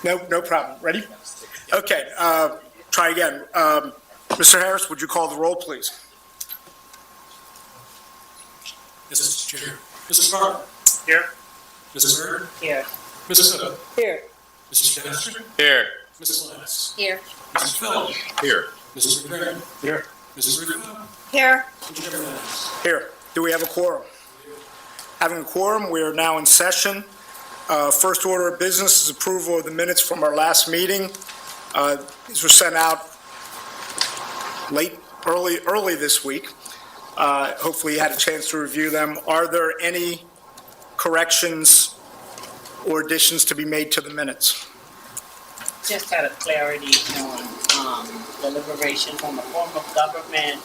No problem. Ready? Okay, try again. Mr. Harris, would you call the roll, please? Yes, Mr. Chair. Mrs. Barber. Here. Mrs. Bird. Here. Mrs. Hood. Here. Mr. Chester. Here. Mrs. Lance. Here. Mrs. Phil. Here. Mrs. McGregor. Here. Mrs. Rico. Here. And Chairman Evans. Here. Do we have a quorum? Having a quorum, we are now in session. First order of business is approval of the minutes from our last meeting. These were sent out early this week. Hopefully you had a chance to review them. Are there any corrections or additions to be made to the minutes? Just out of clarity on deliberation from a form of government,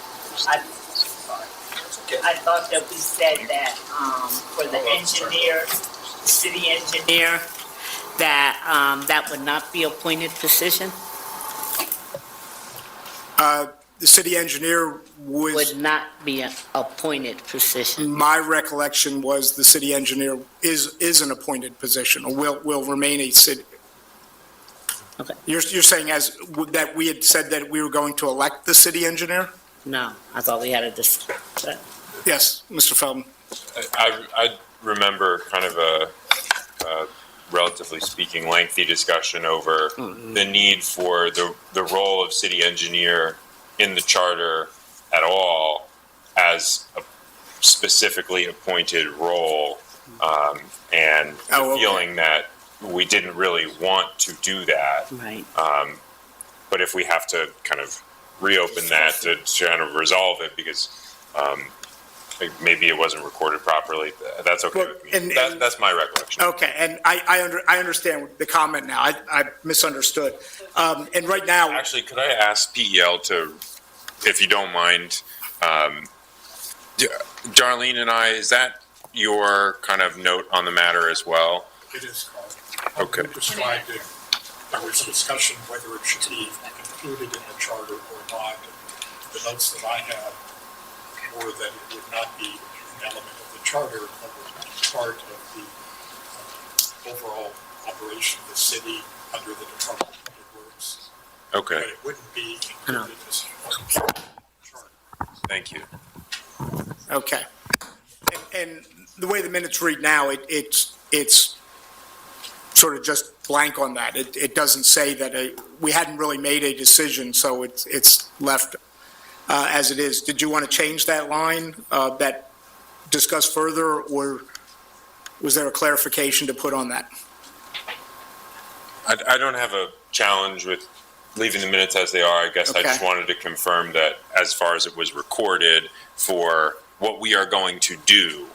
I thought that we said that for the engineer, city engineer, that would not be appointed position? The city engineer Would not be an appointed position. my recollection was the city engineer is an appointed position, or will remain a city. Okay. You're saying that we had said that we were going to elect the city engineer? No, I thought we had a Yes, Mr. Feldman. I remember kind of a relatively speaking lengthy discussion over the need for the role of city engineer in the charter at all as a specifically appointed role, and the feeling that we didn't really want to do that. Right. But if we have to kind of reopen that to kind of resolve it because maybe it wasn't recorded properly, that's okay Well, with me. That's my recollection. Okay, and I understand the comment now. I misunderstood. And right now, Actually, could I ask PEL to, if you don't mind, Darlene and I, is that your kind of note on the matter as well? It is called. Okay. You described it, there was a discussion whether it should be included in the charter or not. The notes that I have were that it would not be an element of the charter, but would be part of the overall operation of the city under the Department of Public Works. Okay, But it wouldn't be included as part of the charter. thank you. okay. And the way the minutes read now, it's sort of just blank on that. It doesn't say that we hadn't really made a decision, so it's left as it is. Did you want to change that line, that discuss further, or was there a clarification to put on that? I don't have a challenge with leaving the minutes as they are. I guess I just Okay. wanted to confirm that as far as it was recorded for what we are going to do,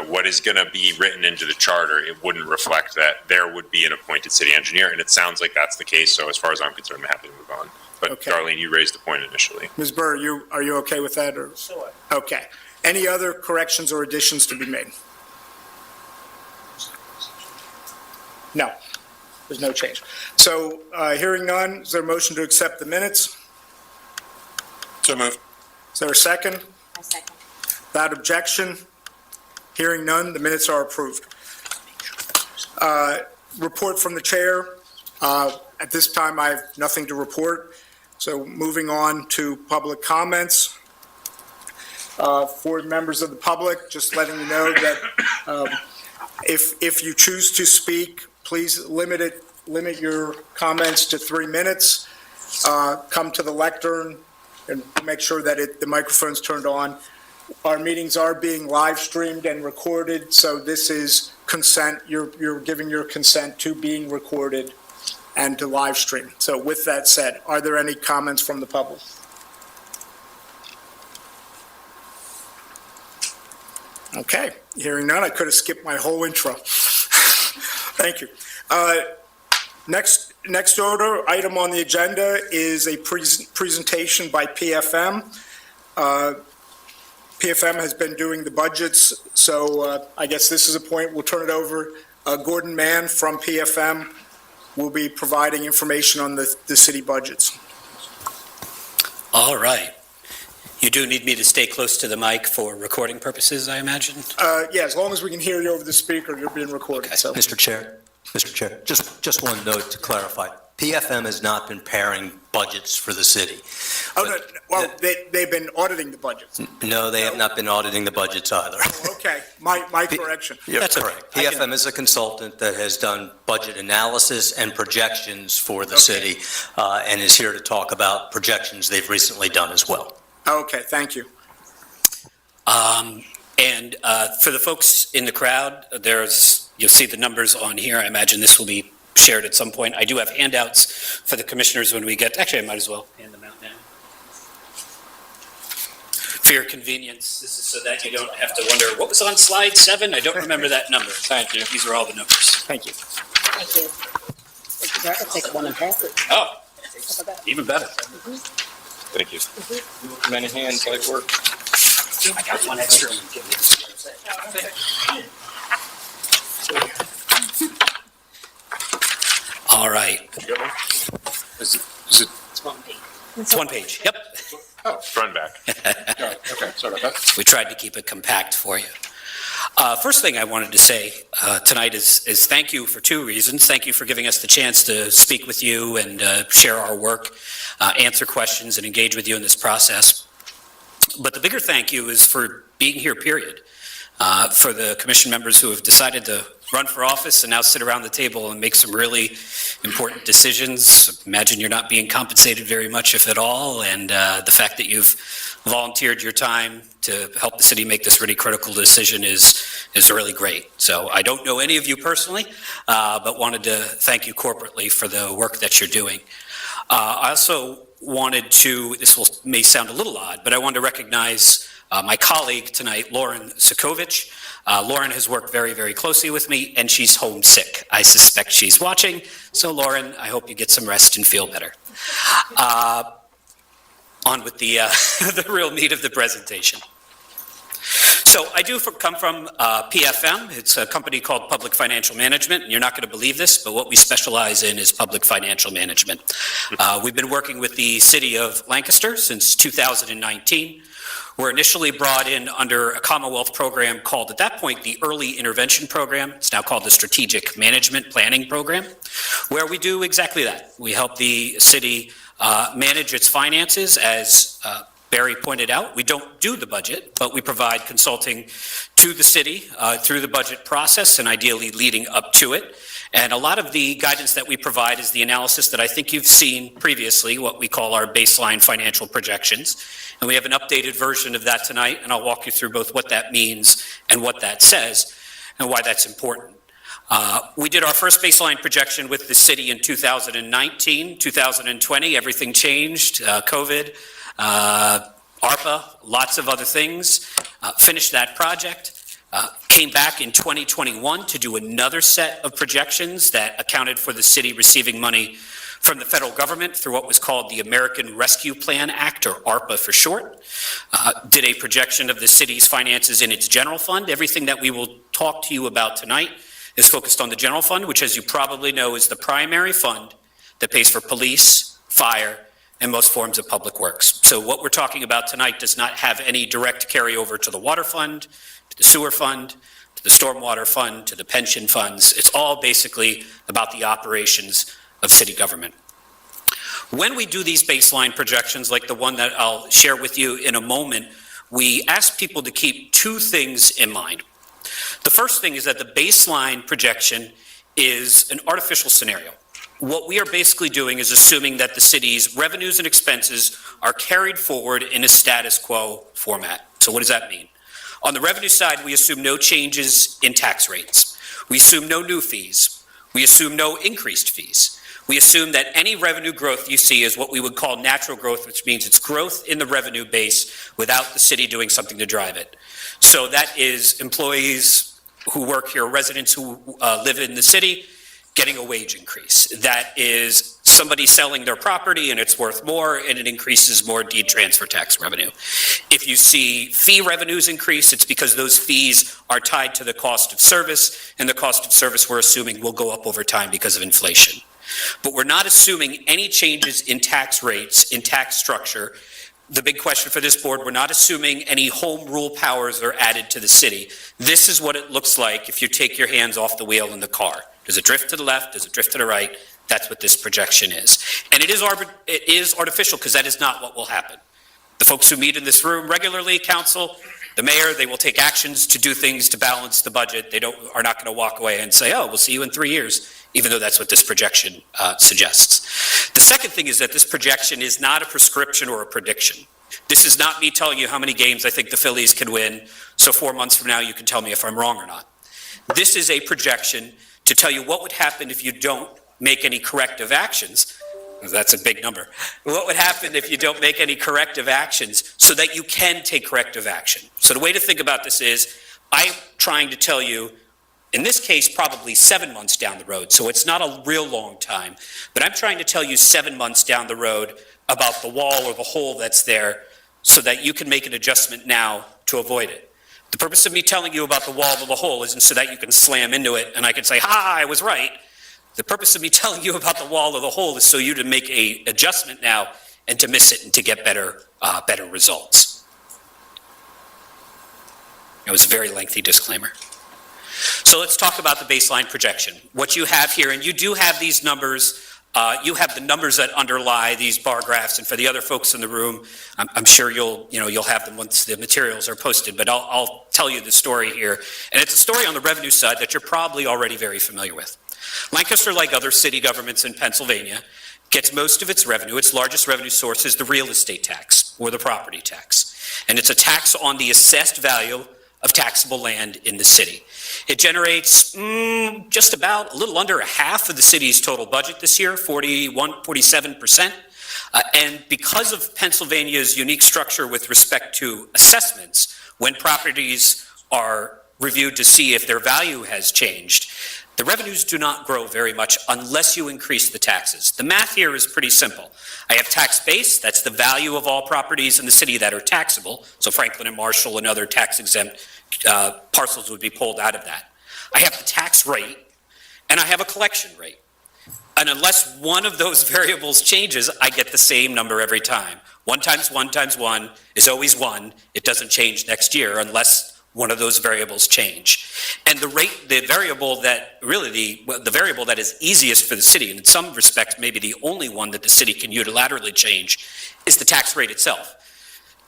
what is going to be written into the charter, it wouldn't reflect that there would be an appointed city engineer. And it sounds like that's the case. So as far as I'm concerned, I'm happy to move on. But Okay. Darlene, you raised the point initially. Ms. Burr, are you okay with that, or? Sure. Okay. Any other corrections or additions to be made? No, there's no change. So, hearing none, is there a motion to accept the minutes? So moved. Is there a second? I second. Without objection, hearing none, the minutes are approved. Report from the chair. At this time, I have nothing to report. So moving on to public comments. For members of the public, just letting you know that if you choose to speak, please limit your comments to 3 minutes. Come to the lectern and make sure that the microphone's turned on. Our meetings are being live streamed and recorded, so this is consent. You're giving your consent to being recorded and to live stream. So with that said, are there any comments from the public? Okay, hearing none, I could have skipped my whole intro. Thank you. Next order item on the agenda is a presentation by PFM. PFM has been doing the budgets, so I guess this is a point, we'll turn it over. Gordon Mann from PFM will be providing information on the city budgets. All right. You do need me to stay close to the mic for recording purposes, I imagine? Yeah, as long as we can hear you over the speaker, you're being recorded, Okay. so. Mr. Chair, Mr. Chair, just one note to clarify. PFM has not been pairing budgets for the city. Oh, no, well, they've been auditing the budgets. No, they have not been auditing the budgets either. Okay, my correction. You're That's correct. okay. I can- PFM is a consultant that has done budget analysis and projections for the city, and is here to talk about projections they've recently done as well. Okay, thank you. And for the folks in the crowd, you'll see the numbers on here. I imagine this will be shared at some point. I do have handouts for the commissioners when we get, actually, I might as well hand them out now. For your convenience, this is so that you don't have to wonder, what was on slide 7? I don't remember that number. Thank you. These are all the numbers. Thank you. Thank you. I can take one and pass it. Oh, even better. Thank you. Many hands like work. I got one extra. All right. Is it, It's one page. Yep. Front and back. okay, sorry about that. We tried to keep it compact for you. First thing I wanted to say tonight is thank you for 2 reasons. Thank you for giving us the chance to speak with you and share our work, answer questions, and engage with you in this process. But the bigger thank you is for being here, period. For the commission members who have decided to run for office and now sit around the table and make some really important decisions. Imagine you're not being compensated very much, if at all, and the fact that you've volunteered your time to help the city make this really critical decision is really great. So I don't know any of you personally, but wanted to thank you corporately for the work that you're doing. I also wanted to, may sound a little odd, but I wanted to recognize my colleague tonight, Lauren Sokovich. Lauren has worked very, very closely with me, and she's homesick. I suspect she's watching. So, Lauren, I hope you get some rest and feel better. On with the the real meat of the presentation. So I do come from PFM. It's a company called Public Financial Management. And you're not going to believe this, but what we specialize in is public financial management. We've been working with the city of Lancaster since 2019. We're initially brought in under a Commonwealth program called, at that point, the Early Intervention Program. It's now called the Strategic Management Planning Program, where we do exactly that. We help the city manage its finances. As Barry pointed out, we don't do the budget, but we provide consulting to the city through the budget process and ideally leading up to it. And a lot of the guidance that we provide is the analysis that I think you've seen previously, what we call our baseline financial projections. And we have an updated version of that tonight, and I'll walk you through both what that means and what that says and why that's important. We did our first baseline projection with the city in 2019, 2020, everything changed, COVID, ARPA, lots of other things, finished that project. Came back in 2021 to do another set of projections that accounted for the city receiving money from the federal government through what was called the American Rescue Plan Act, or ARPA for short. Did a projection of the city's finances in its general fund. Everything that we will talk to you about tonight is focused on the general fund, which, as you probably know, is the primary fund that pays for police, fire, and most forms of public works. So what we're talking about tonight does not have any direct carryover to the water fund, to the sewer fund, to the stormwater fund, to the pension funds. It's all basically about the operations of city government. When we do these baseline projections, like the one that I'll share with you in a moment, we ask people to keep 2 things in mind. The first thing is that the baseline projection is an artificial scenario. What we are basically doing is assuming that the city's revenues and expenses are carried forward in a status quo format. So what does that mean? On the revenue side, we assume no changes in tax rates. We assume no new fees. We assume no increased fees. We assume that any revenue growth you see is what we would call natural growth, which means it's growth in the revenue base without the city doing something to drive it. So that is employees who work here, residents who live in the city, getting a wage increase. That is somebody selling their property and it's worth more and it increases more deed transfer tax revenue. If you see fee revenues increase, it's because those fees are tied to the cost of service, and the cost of service we're assuming will go up over time because of inflation. But we're not assuming any changes in tax rates, in tax structure. The big question for this board, we're not assuming any home rule powers are added to the city. This is what it looks like if you take your hands off the wheel in the car. Does it drift to the left? Does it drift to the right? That's what this projection is. And it is artificial because that is not what will happen. The folks who meet in this room regularly, council, the mayor, they will take actions to do things to balance the budget. They are not going to walk away and say, oh, we'll see you in 3 years, even though that's what this projection suggests. The second thing is that this projection is not a prescription or a prediction. This is not me telling you how many games I think the Phillies can win, so 4 months from now you can tell me if I'm wrong or not. This is a projection to tell you what would happen if you don't make any corrective actions. That's a big number. What would happen if you don't make any corrective actions so that you can take corrective action? So the way to think about this is, I'm trying to tell you, in this case, probably 7 months down the road, so it's not a real long time, but I'm trying to tell you 7 months down the road about the wall or the hole that's there so that you can make an adjustment now to avoid it. The purpose of me telling you about the wall or the hole isn't so that you can slam into it and I can say, ha, I was right. The purpose of me telling you about the wall or the hole is so you to make a adjustment now and to miss it and to get better results. It was a very lengthy disclaimer. So let's talk about the baseline projection. What you have here, and you do have these numbers, you have the numbers that underlie these bar graphs, and for the other folks in the room, I'm sure you'll have them once the materials are posted, but I'll tell you the story here. And it's a story on the revenue side that you're probably already very familiar with. Lancaster, like other city governments in Pennsylvania, gets most of its revenue. Its largest revenue source is the real estate tax or the property tax. And it's a tax on the assessed value of taxable land in the city. It generates just about a little under a half of the city's total budget this year, 47%. And because of Pennsylvania's unique structure with respect to assessments, when properties are reviewed to see if their value has changed, the revenues do not grow very much unless you increase the taxes. The math here is pretty simple. I have tax base, that's the value of all properties in the city that are taxable. So Franklin and Marshall and other tax exempt parcels would be pulled out of that. I have the tax rate and I have a collection rate. And unless one of those variables changes, I get the same number every time. 1 times 1 times 1 is always 1. It doesn't change next year unless one of those variables change. And the variable that the variable that is easiest for the city, and in some respects maybe the only one that the city can unilaterally change, is the tax rate itself.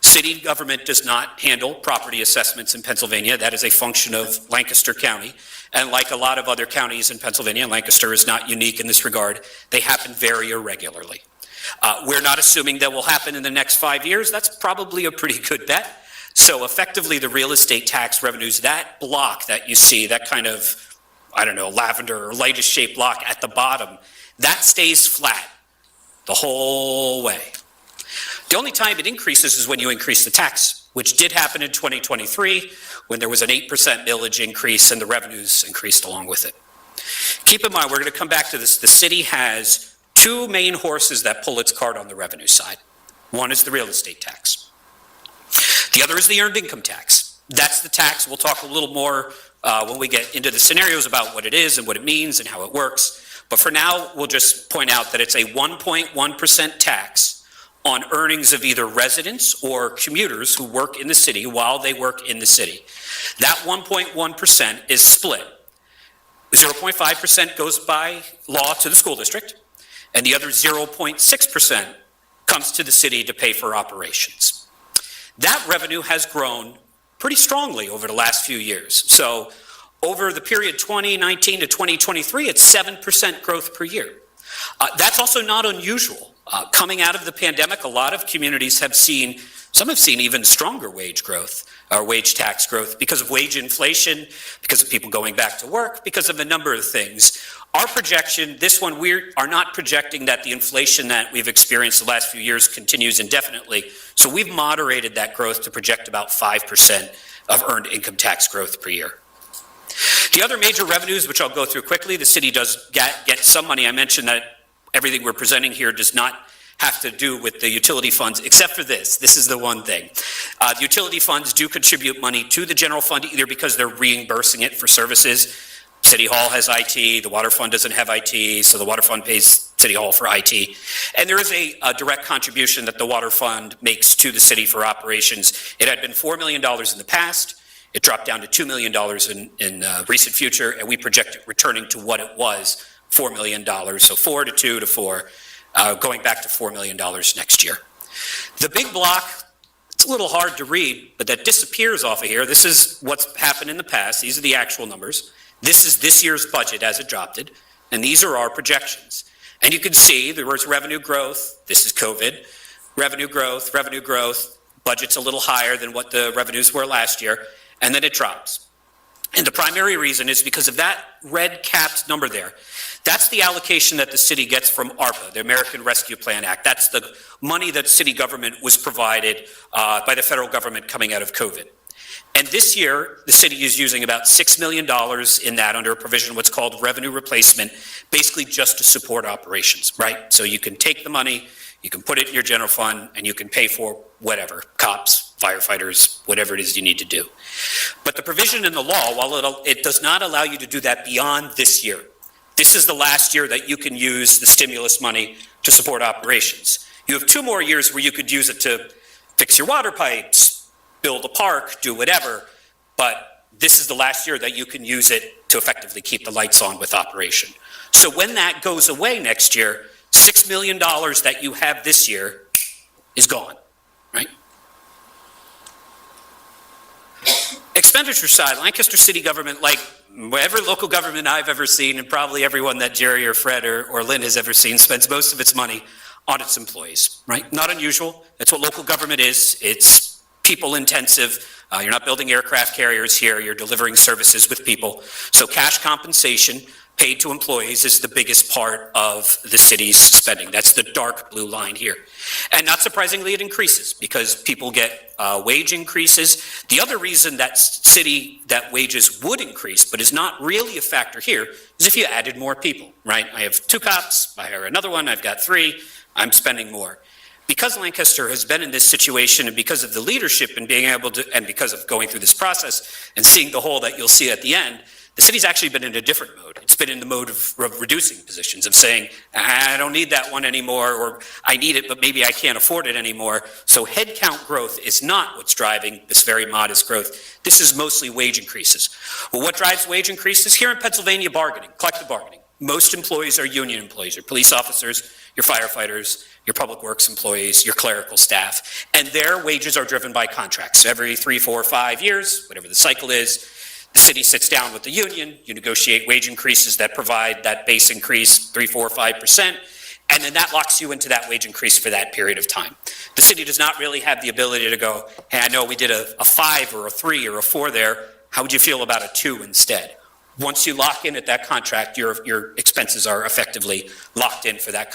City government does not handle property assessments in Pennsylvania. That is a function of Lancaster County. And like a lot of other counties in Pennsylvania, Lancaster is not unique in this regard. They happen very irregularly. We're not assuming that will happen in the next 5 years. That's probably a pretty good bet. So effectively, the real estate tax revenues, that block that you see, that kind of, lavender or lightish shaped block at the bottom, that stays flat the whole way. The only time it increases is when you increase the tax, which did happen in 2023 when there was an 8% millage increase and the revenues increased along with it. Keep in mind, we're going to come back to this. The city has 2 main horses that pull its cart on the revenue side. One is the real estate tax. The other is the earned income tax. That's the tax. We'll talk a little more when we get into the scenarios about what it is and what it means and how it works. But for now, we'll just point out that it's a 1.1% tax on earnings of either residents or commuters who work in the city while they work in the city. That 1.1% is split. 0.5% goes by law to the school district, and the other 0.6% comes to the city to pay for operations. That revenue has grown pretty strongly over the last few years. So over the period 2019 to 2023, it's 7% growth per year. That's also not unusual. Coming out of the pandemic, a lot of communities have seen, some have seen even stronger wage growth or wage tax growth because of wage inflation, because of people going back to work, because of a number of things. Our projection, this one, we are not projecting that the inflation that we've experienced the last few years continues indefinitely. So we've moderated that growth to project about 5% of earned income tax growth per year. The other major revenues, which I'll go through quickly, the city does get some money. I mentioned that everything we're presenting here does not have to do with the utility funds, except for this. This is the one thing. The utility funds do contribute money to the general fund, either because they're reimbursing it for services. City Hall has IT, the water fund doesn't have IT, so the water fund pays City Hall for IT. And there is a direct contribution that the water fund makes to the city for operations. It had been $4 million in the past. It dropped down to $2 million in recent future, and we project it returning to what it was, $4 million. So 4 to 2 to 4, going back to $4 million next year. The big block, it's a little hard to read, but that disappears off of here. This is what's happened in the past. These are the actual numbers. This is this year's budget as adopted, and these are our projections. And you can see there was revenue growth. This is COVID. Revenue growth, budget's a little higher than what the revenues were last year, and then it drops. And the primary reason is because of that red capped number there. That's the allocation that the city gets from ARPA, the American Rescue Plan Act. That's the money that city government was provided by the federal government coming out of COVID. And this year, the city is using about $6 million in that under a provision, what's called revenue replacement, basically just to support operations, right? So you can take the money, you can put it in your general fund, and you can pay for whatever, cops, firefighters, whatever it is you need to do. But the provision in the law, while it does not allow you to do that beyond this year, this is the last year that you can use the stimulus money to support operations. You have 2 more years where you could use it to fix your water pipes, build a park, do whatever, but this is the last year that you can use it to effectively keep the lights on with operation. So when that goes away next year, $6 million that you have this year is gone, right? Expenditure side, Lancaster City government, like every local government I've ever seen, and probably everyone that Jerry or Fred or Lynn has ever seen, spends most of its money on its employees, right? Not unusual. That's what local government is. It's people intensive. You're not building aircraft carriers here. You're delivering services with people. So cash compensation paid to employees is the biggest part of the city's spending. That's the dark blue line here. And not surprisingly, it increases because people get wage increases. The other reason that wages would increase, but is not really a factor here, is if you added more people, right? I have 2 cops, I hire another one, I've got 3, I'm spending more. Because Lancaster has been in this situation, and because of the leadership and being able to, and because of going through this process and seeing the hole that you'll see at the end, the city's actually been in a different mode. It's been in the mode of reducing positions, of saying, I don't need that one anymore, or I need it, but maybe I can't afford it anymore. So headcount growth is not what's driving this very modest growth. This is mostly wage increases. Well, what drives wage increases? Here in Pennsylvania, bargaining, collective bargaining. Most employees are union employees, your police officers, your firefighters, your public works employees, your clerical staff, and their wages are driven by contracts. So every 3, 4, 5 years, whatever the cycle is, the city sits down with the union, you negotiate wage increases that provide that base increase, 3, 4, 5%, and then that locks you into that wage increase for that period of time. The city does not really have the ability to go, hey, I know we did a 5 or a 3 or a 4 there, how would you feel about a 2 instead? Once you lock in at that contract, your expenses are effectively locked in for that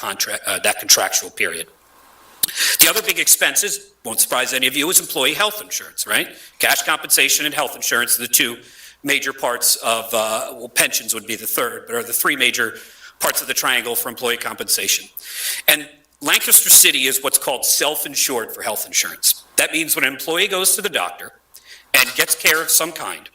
contractual period. The other big expenses, won't surprise any of you, is employee health insurance, right? Cash compensation and health insurance are the 2 major parts of, well, pensions would be the third, but are the 3 major parts of the triangle for employee compensation. And Lancaster City is what's called self-insured for health insurance. That means when an employee goes to the doctor and gets care of some kind,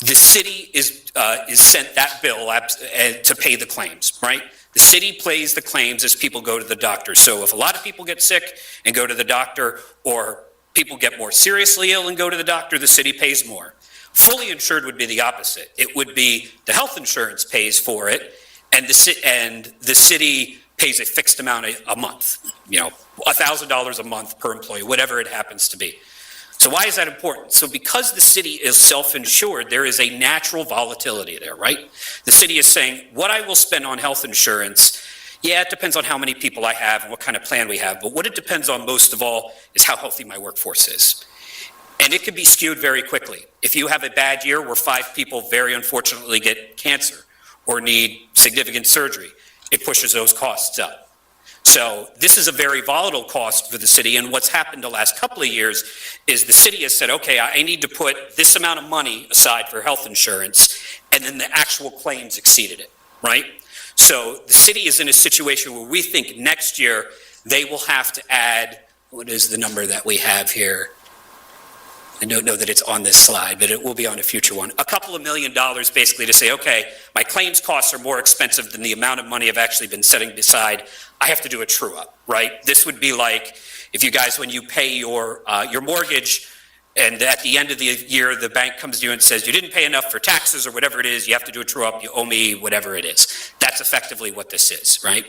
the city is sent that bill to pay the claims, right? The city pays the claims as people go to the doctor. So if a lot of people get sick and go to the doctor, or people get more seriously ill and go to the doctor, the city pays more. Fully insured would be the opposite. It would be the health insurance pays for it, and the city pays a fixed amount a month, $1,000 a month per employee, whatever it happens to be. So why is that important? So because the city is self-insured, there is a natural volatility there, right? The city is saying, what I will spend on health insurance, yeah, it depends on how many people I have and what kind of plan we have, but what it depends on most of all is how healthy my workforce is. And it can be skewed very quickly. If you have a bad year where 5 people very unfortunately get cancer or need significant surgery, it pushes those costs up. So this is a very volatile cost for the city, and what's happened the last couple of years is the city has said, okay, I need to put this amount of money aside for health insurance, and then the actual claims exceeded it, right? So the city is in a situation where we think next year they will have to add, what is the number that we have here? I don't know that it's on this slide, but it will be on a future one. A couple of $1 million basically to say, okay, my claims costs are more expensive than the amount of money I've actually been setting aside. I have to do a true up, right? This would be like if you guys, when you pay your mortgage, and at the end of the year, the bank comes to you and says, you didn't pay enough for taxes or whatever it is, you have to do a true-up, you owe me whatever it is. That's effectively what this is, right?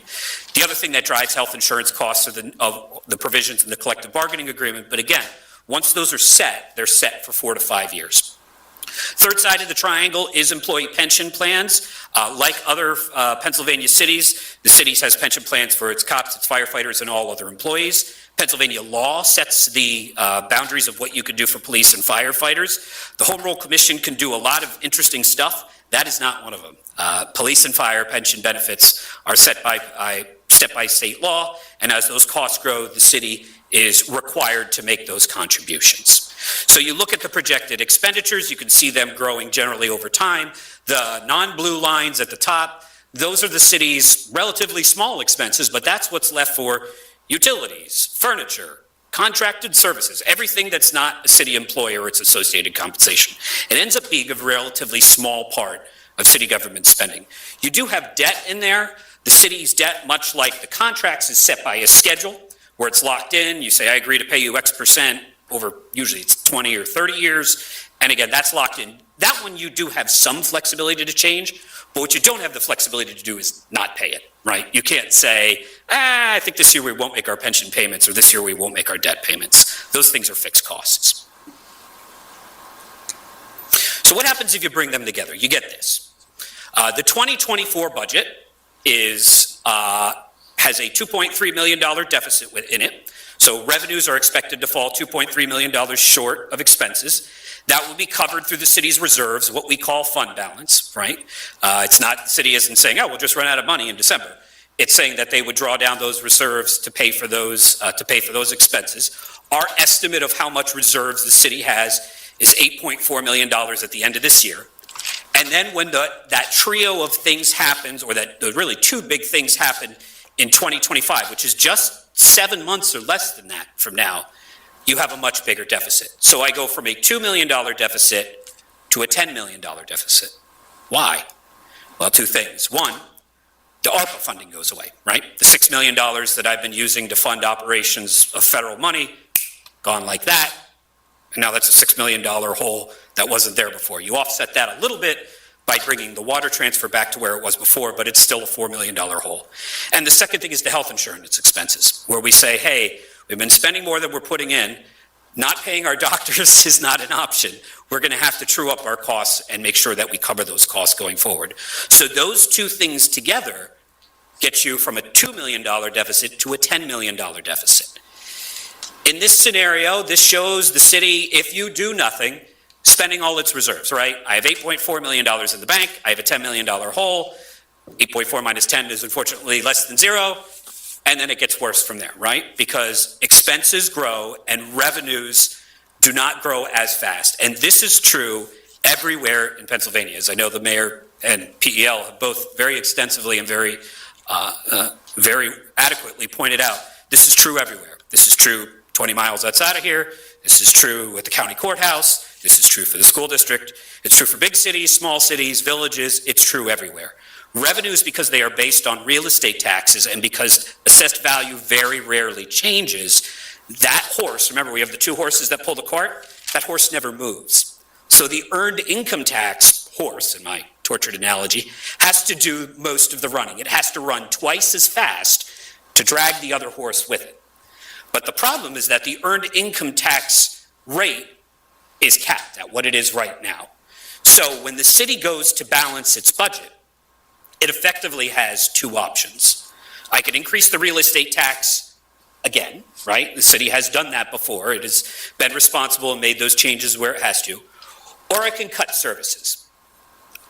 The other thing that drives health insurance costs are the provisions in the collective bargaining agreement, but again, once those are set, they're set for 4 to 5 years. Third side of the triangle is employee pension plans. Like other Pennsylvania cities, the city has pension plans for its cops, its firefighters, and all other employees. Pennsylvania law sets the boundaries of what you can do for police and firefighters. The Home Rule Commission can do a lot of interesting stuff. That is not one of them. Police and fire pension benefits are set by state law, and as those costs grow, the city is required to make those contributions. So you look at the projected expenditures, you can see them growing generally over time. The non-blue lines at the top, those are the city's relatively small expenses, but that's what's left for utilities, furniture, contracted services, everything that's not a city employee or its associated compensation. It ends up being a relatively small part of city government spending. You do have debt in there. The city's debt, much like the contracts, is set by a schedule where it's locked in. You say, I agree to pay you X percent over, usually it's 20 or 30 years. And again, that's locked in. That one you do have some flexibility to change, but what you don't have the flexibility to do is not pay it, right? You can't say, I think this year we won't make our pension payments, or this year we won't make our debt payments. Those things are fixed costs. So what happens if you bring them together? You get this. The 2024 budget has a $2.3 million deficit in it. So revenues are expected to fall $2.3 million short of expenses. That will be covered through the city's reserves, what we call fund balance, right? It's not, the city isn't saying, oh, we'll just run out of money in December. It's saying that they would draw down those reserves to pay for those expenses. Our estimate of how much reserves the city has is $8.4 million at the end of this year. And then when that trio of things happens, or that really two big things happen in 2025, which is just 7 months or less than that from now, you have a much bigger deficit. So I go from a $2 million deficit to a $10 million deficit. Why? Well, two things. One, the ARPA funding goes away, right? The $6 million that I've been using to fund operations of federal money, gone like that. And now that's a $6 million hole that wasn't there before. You offset that a little bit by bringing the water transfer back to where it was before, but it's still a $4 million hole. And the second thing is the health insurance expenses, where we say, hey, we've been spending more than we're putting in. Not paying our doctors is not an option. We're going to have to true up our costs and make sure that we cover those costs going forward. So those two things together get you from a $2 million deficit to a $10 million deficit. In this scenario, this shows the city, if you do nothing, spending all its reserves, right? I have $8.4 million in the bank. I have a $10 million hole. 8.4 minus 10 is unfortunately less than zero. And then it gets worse from there, right? Because expenses grow and revenues do not grow as fast. And this is true everywhere in Pennsylvania. As I know the mayor and PEL have both very extensively and very adequately pointed out, this is true everywhere. This is true 20 miles outside of here. This is true with the county courthouse. This is true for the school district. It's true for big cities, small cities, villages. It's true everywhere. Revenues, because they are based on real estate taxes and because assessed value very rarely changes, that horse, remember we have the two horses that pull the cart, that horse never moves. So the earned income tax horse, in my tortured analogy, has to do most of the running. It has to run twice as fast to drag the other horse with it. But the problem is that the earned income tax rate is capped at what it is right now. So when the city goes to balance its budget, it effectively has two options. I could increase the real estate tax again, right? The city has done that before. It has been responsible and made those changes where it has to. Or I can cut services.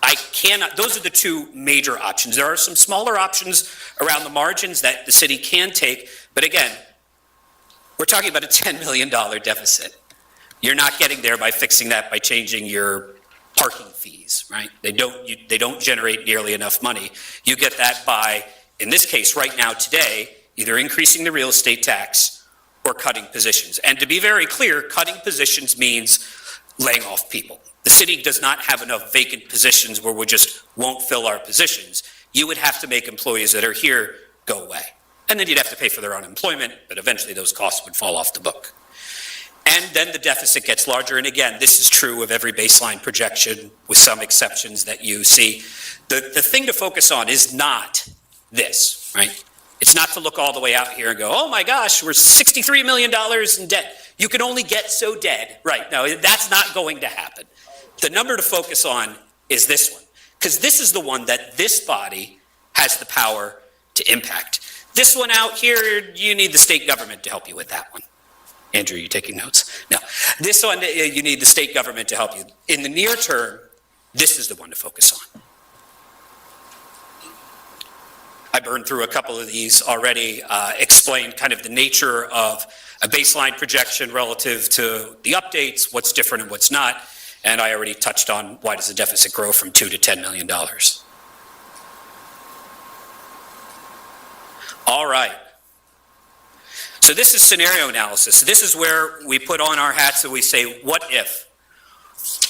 I cannot, those are the two major options. There are some smaller options around the margins that the city can take, but again, we're talking about a $10 million deficit. You're not getting there by fixing that by changing your parking fees, right? They don't generate nearly enough money. You get that by, in this case, right now, today, either increasing the real estate tax or cutting positions. And to be very clear, cutting positions means laying off people. The city does not have enough vacant positions where we just won't fill our positions. You would have to make employees that are here go away. And then you'd have to pay for their unemployment, but eventually those costs would fall off the book. And then the deficit gets larger. And again, this is true of every baseline projection with some exceptions that you see. The thing to focus on is not this, right? It's not to look all the way out here and go, oh my gosh, we're $63 million in debt. You can only get so dead. Right, no, that's not going to happen. The number to focus on is this one, because this is the one that this body has the power to impact. This one out here, you need the state government to help you with that one. Andrew, you taking notes? No. This one, you need the state government to help you. In the near term, this is the one to focus on. I burned through a couple of these already, explained kind of the nature of a baseline projection relative to the updates, what's different and what's not, and I already touched on why does the deficit grow from $2 to $10 million. All right. So this is scenario analysis. This is where we put on our hats and we say, what if?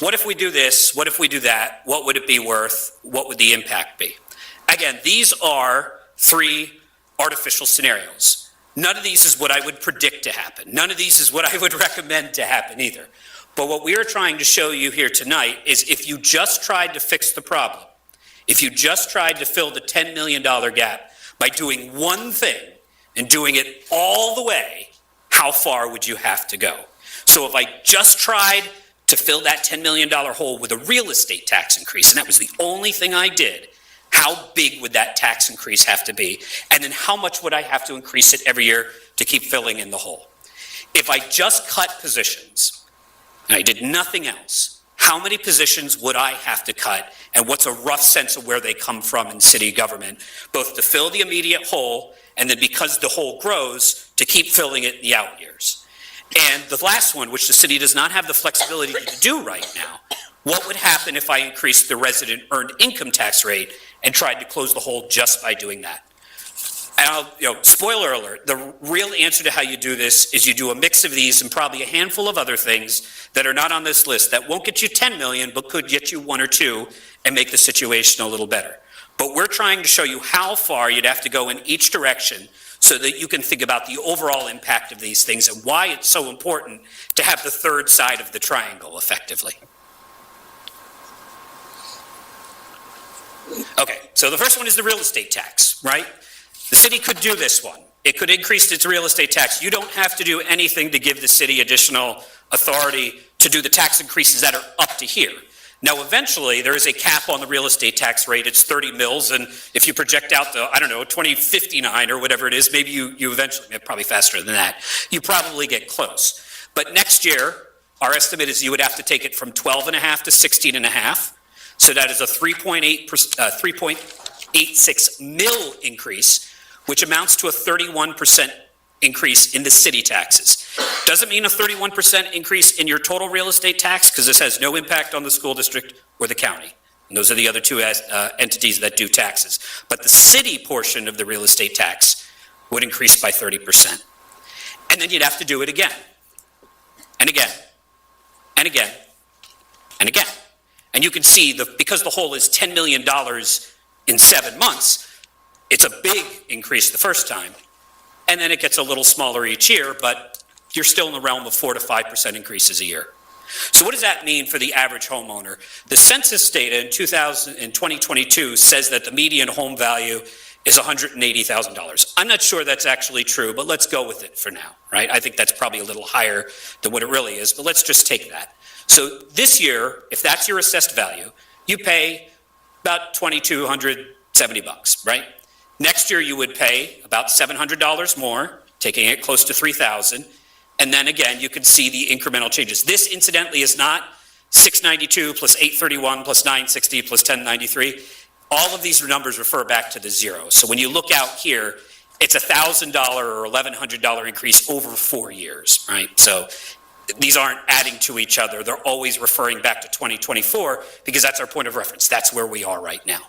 What if we do this? What if we do that? What would it be worth? What would the impact be? Again, these are 3 artificial scenarios. None of these is what I would predict to happen. None of these is what I would recommend to happen either. But what we are trying to show you here tonight is if you just tried to fix the problem, if you just tried to fill the $10 million gap by doing one thing and doing it all the way, how far would you have to go? So if I just tried to fill that $10 million hole with a real estate tax increase, and that was the only thing I did, how big would that tax increase have to be? And then how much would I have to increase it every year to keep filling in the hole? If I just cut positions and I did nothing else, how many positions would I have to cut? And what's a rough sense of where they come from in city government, both to fill the immediate hole and then because the hole grows, to keep filling it in the out years? And the last one, which the city does not have the flexibility to do right now, what would happen if I increased the resident earned income tax rate and tried to close the hole just by doing that? And spoiler alert, the real answer to how you do this is you do a mix of these and probably a handful of other things that are not on this list that won't get you 10 million, but could get you 1 or 2 and make the situation a little better. But we're trying to show you how far you'd have to go in each direction so that you can think about the overall impact of these things and why it's so important to have the third side of the triangle effectively. Okay, so the first one is the real estate tax, right? The city could do this one. It could increase its real estate tax. You don't have to do anything to give the city additional authority to do the tax increases that are up to here. Now, eventually, there is a cap on the real estate tax rate. It's 30 mils, and if you project out to, 2059 or whatever it is, maybe you eventually, probably faster than that, you probably get close. But next year, our estimate is you would have to take it from 12.5 to 16.5. So that is a 3.86 mil increase, which amounts to a 31% increase in the city taxes. Doesn't mean a 31% increase in your total real estate tax, because this has no impact on the school district or the county. And those are the other 2 entities that do taxes. But the city portion of the real estate tax would increase by 30%. And then you'd have to do it again, and again, and again, and again. And you can see, because the hole is $10 million in 7 months, it's a big increase the first time. And then it gets a little smaller each year, but you're still in the realm of 4 to 5% increases a year. So what does that mean for the average homeowner? The census data in 2022 says that the median home value is $180,000. I'm not sure that's actually true, but let's go with it for now, right? I think that's probably a little higher than what it really is, but let's just take that. So this year, if that's your assessed value, you pay about $2,270, right? Next year, you would pay about $700 more, taking it close to $3,000. And then again, you can see the incremental changes. This, incidentally, is not 692 plus 831 plus 960 plus 1093. All of these numbers refer back to the zero. So when you look out here, it's $1,000 or $1,100 increase over 4 years, right? So these aren't adding to each other. They're always referring back to 2024 because that's our point of reference. That's where we are right now.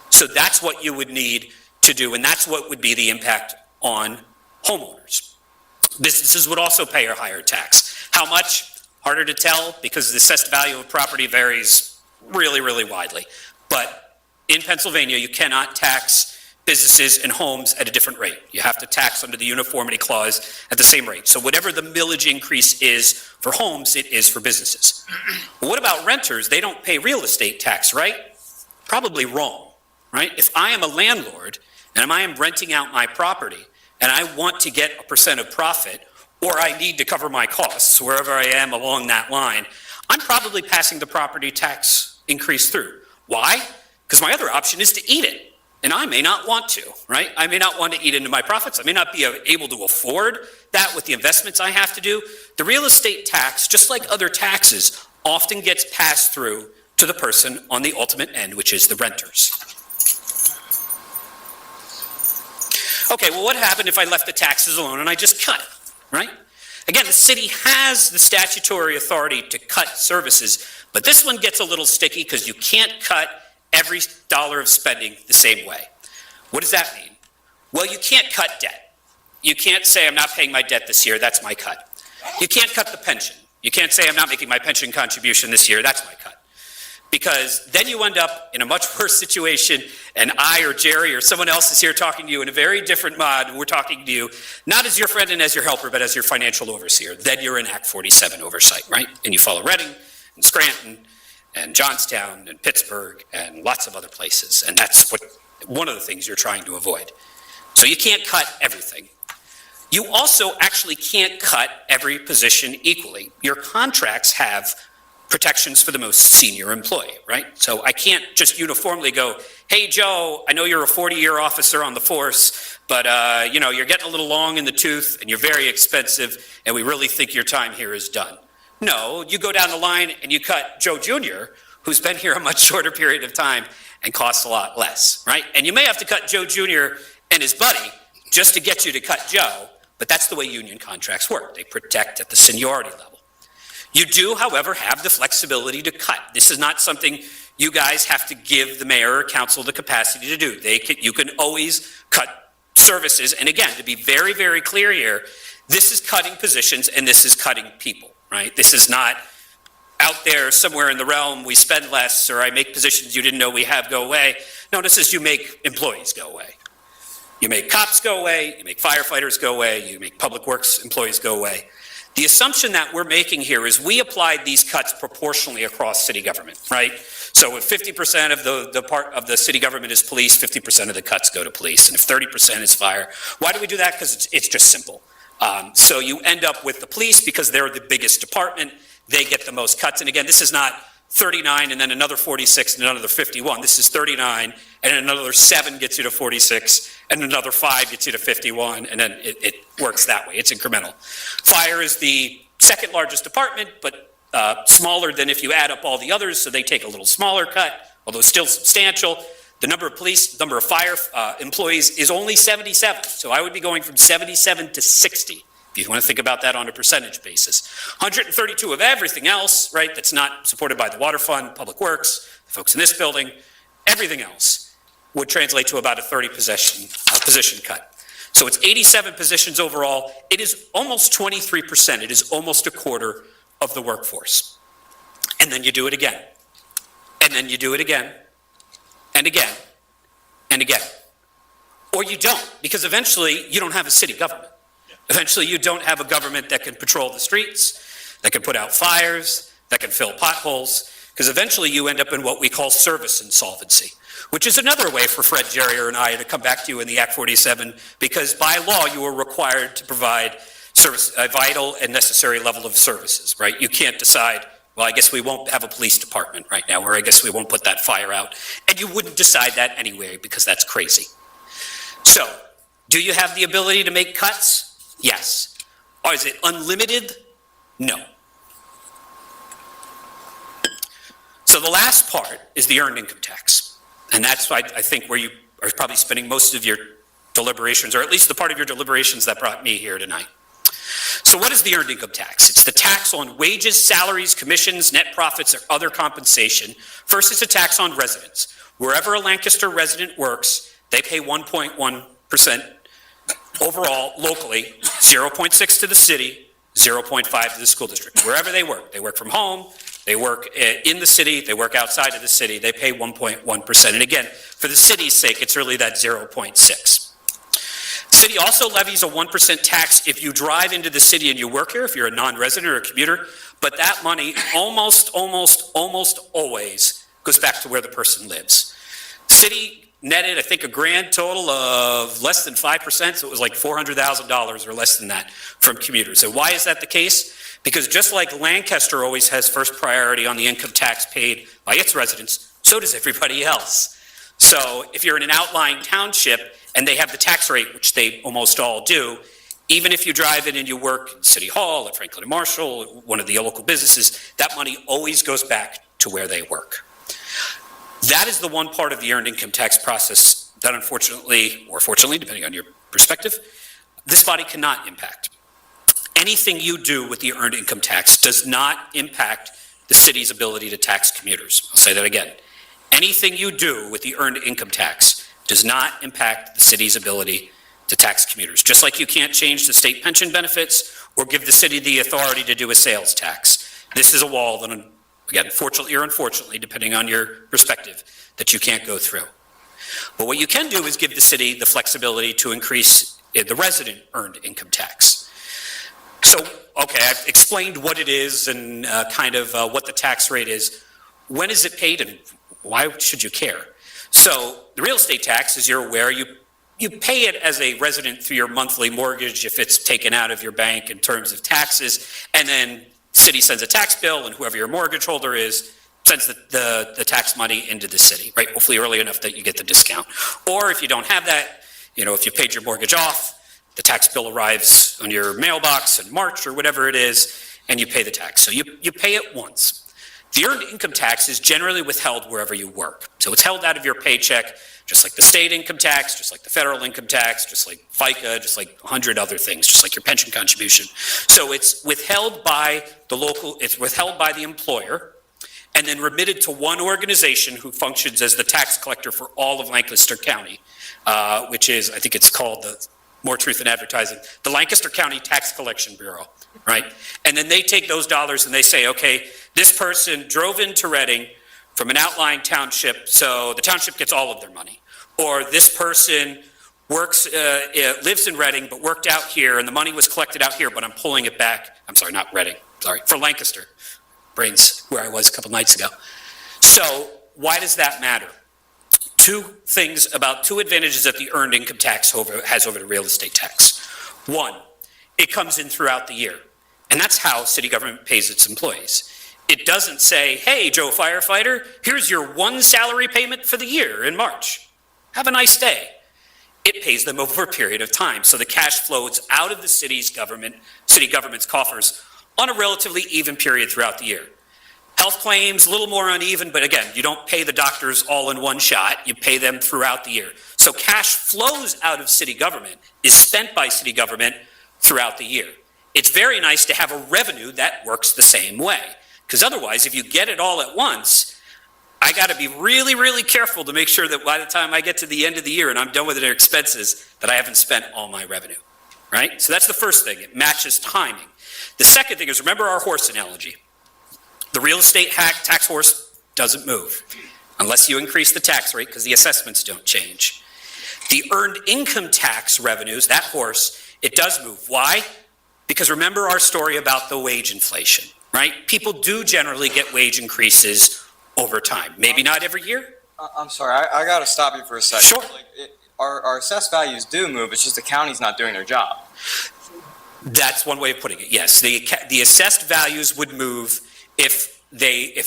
So that's what you would need to do, and that's what would be the impact on homeowners. Businesses would also pay a higher tax. How much? Harder to tell because the assessed value of property varies really, really widely. But in Pennsylvania, you cannot tax businesses and homes at a different rate. You have to tax under the uniformity clause at the same rate. So whatever the millage increase is for homes, it is for businesses. But what about renters? They don't pay real estate tax, right? Probably wrong, right? If I am a landlord and I am renting out my property and I want to get a percent of profit, or I need to cover my costs wherever I am along that line, I'm probably passing the property tax increase through. Why? Because my other option is to eat it. And I may not want to, right? I may not want to eat into my profits. I may not be able to afford that with the investments I have to do. The real estate tax, just like other taxes, often gets passed through to the person on the ultimate end, which is the renters. Okay, well, what happened if I left the taxes alone and I just cut it, right? Again, the city has the statutory authority to cut services, but this one gets a little sticky because you can't cut every dollar of spending the same way. What does that mean? Well, you can't cut debt. You can't say, I'm not paying my debt this year, that's my cut. You can't cut the pension. You can't say, I'm not making my pension contribution this year, that's my cut. Because then you end up in a much worse situation, and I or Jerry or someone else is here talking to you in a very different mod, and we're talking to you not as your friend and as your helper, but as your financial overseer. Then you're in Act 47 oversight, right? And you follow Reading and Scranton and Johnstown and Pittsburgh and lots of other places. And that's one of the things you're trying to avoid. So you can't cut everything. You also actually can't cut every position equally. Your contracts have protections for the most senior employee, right? So I can't just uniformly go, hey, Joe, I know you're a 40-year officer on the force, but you're getting a little long in the tooth and you're very expensive and we really think your time here is done. No, you go down the line and you cut Joe Jr., who's been here a much shorter period of time and costs a lot less, right? And you may have to cut Joe Jr. and his buddy just to get you to cut Joe, but that's the way union contracts work. They protect at the seniority level. You do, however, have the flexibility to cut. This is not something you guys have to give the mayor or council the capacity to do. You can always cut services. And again, to be very, very clear here, this is cutting positions and this is cutting people, right? This is not out there somewhere in the realm, we spend less, or I make positions you didn't know we have go away. No, this is you make employees go away. You make cops go away, you make firefighters go away, you make public works employees go away. The assumption that we're making here is we applied these cuts proportionally across city government, right? So if 50% of the part of the city government is police, 50% of the cuts go to police. And if 30% is fire, why do we do that? Because it's just simple. So you end up with the police because they're the biggest department. They get the most cuts. And again, this is not 39 and then another 46 and another 51. This is 39 and another 7 gets you to 46 and another 5 gets you to 51. And then it works that way. It's incremental. Fire is the second largest department, but smaller than if you add up all the others. So they take a little smaller cut, although still substantial. The number of fire employees is only 77. So I would be going from 77 to 60. If you want to think about that on a percentage basis. 132 of everything else, right, that's not supported by the water fund, public works, the folks in this building, everything else would translate to about a 30 position cut. So it's 87 positions overall. It is almost 23%. It is almost a quarter of the workforce. And then you do it again. And then you do it again. And again. And again. Or you don't, because eventually you don't have a city government. Eventually, you don't have a government that can patrol the streets, that can put out fires, that can fill potholes, because eventually you end up in what we call service insolvency, which is another way for Fred, Jerry, and I to come back to you in the Act 47, because by law, you are required to provide service, a vital and necessary level of services, right? You can't decide, well, I guess we won't have a police department right now, or I guess we won't put that fire out. And you wouldn't decide that anyway, because that's crazy. So, do you have the ability to make cuts? Yes. Or is it unlimited? No. So the last part is the earned income tax. And that's, I think, where you are probably spending most of your deliberations, or at least the part of your deliberations that brought me here tonight. So what is the earned income tax? It's the tax on wages, salaries, commissions, net profits, or other compensation. First, it's a tax on residents. Wherever a Lancaster resident works, they pay 1.1% overall, locally, 0.6 to the city, 0.5 to the school district. Wherever they work from home, they work in the city, they work outside of the city, they pay 1.1%. And again, for the city's sake, it's really that 0.6. The city also levies a 1% tax if you drive into the city and you work here, if you're a non-resident or a commuter, but that money almost always goes back to where the person lives. City netted, I think, a grand total of less than 5%, so it was like $400,000 or less than that from commuters. And why is that the case? Because just like Lancaster always has first priority on the income tax paid by its residents, so does everybody else. So if you're in an outlying township and they have the tax rate, which they almost all do, even if you drive in and you work in City Hall, at Franklin and Marshall, one of the local businesses, that money always goes back to where they work. That is the one part of the earned income tax process that unfortunately, or fortunately, depending on your perspective, this body cannot impact. Anything you do with the earned income tax does not impact the city's ability to tax commuters. I'll say that again. Anything you do with the earned income tax does not impact the city's ability to tax commuters. Just like you can't change the state pension benefits or give the city the authority to do a sales tax. This is a wall that, again, fortunately or unfortunately, depending on your perspective, that you can't go through. But what you can do is give the city the flexibility to increase the resident earned income tax. So, okay, I've explained what it is and what the tax rate is. When is it paid and why should you care? So the real estate tax, as you're aware, you pay it as a resident through your monthly mortgage if it's taken out of your bank in terms of taxes, and then city sends a tax bill and whoever your mortgage holder is sends the tax money into the city, right? Hopefully early enough that you get the discount. Or if you don't have that, if you paid your mortgage off, the tax bill arrives on your mailbox in March or whatever it is, and you pay the tax. So you pay it once. The earned income tax is generally withheld wherever you work. So it's held out of your paycheck, just like the state income tax, just like the federal income tax, just like FICA, just like 100 other things, just like your pension contribution. So it's withheld by the employer, and then remitted to one organization who functions as the tax collector for all of Lancaster County, which is, I think it's called more truth in advertising, the Lancaster County Tax Collection Bureau, right? And then they take those dollars and they say, okay, this person drove into Reading from an outlying township, so the township gets all of their money. Or this person lives in Reading, but worked out here, and the money was collected out here, but I'm pulling it back. I'm sorry, not Reading, sorry, for Lancaster. Brains where I was a couple nights ago. So why does that matter? Two advantages that the earned income tax has over the real estate tax. One, it comes in throughout the year, and that's how city government pays its employees. It doesn't say, hey, Joe firefighter, here's your one salary payment for the year in March. Have a nice day. It pays them over a period of time, so the cash flows out of the city government's coffers on a relatively even period throughout the year. Health claims, a little more uneven, but again, you don't pay the doctors all in one shot, you pay them throughout the year. So cash flows out of city government, is spent by city government throughout the year. It's very nice to have a revenue that works the same way, because otherwise, if you get it all at once, I gotta be really, really careful to make sure that by the time I get to the end of the year and I'm done with their expenses, that I haven't spent all my revenue, right? So that's the first thing, it matches timing. The second thing is, remember our horse analogy. The real estate tax horse doesn't move unless you increase the tax rate because the assessments don't change. The earned income tax revenues, that horse, it does move. Why? Because remember our story about the wage inflation, right? People do generally get wage increases over time. Maybe not every year. I'm sorry, I gotta stop you for a second. Sure. Our assessed values do move, it's just the county's not doing their job. That's one way of putting it, yes. The assessed values would move if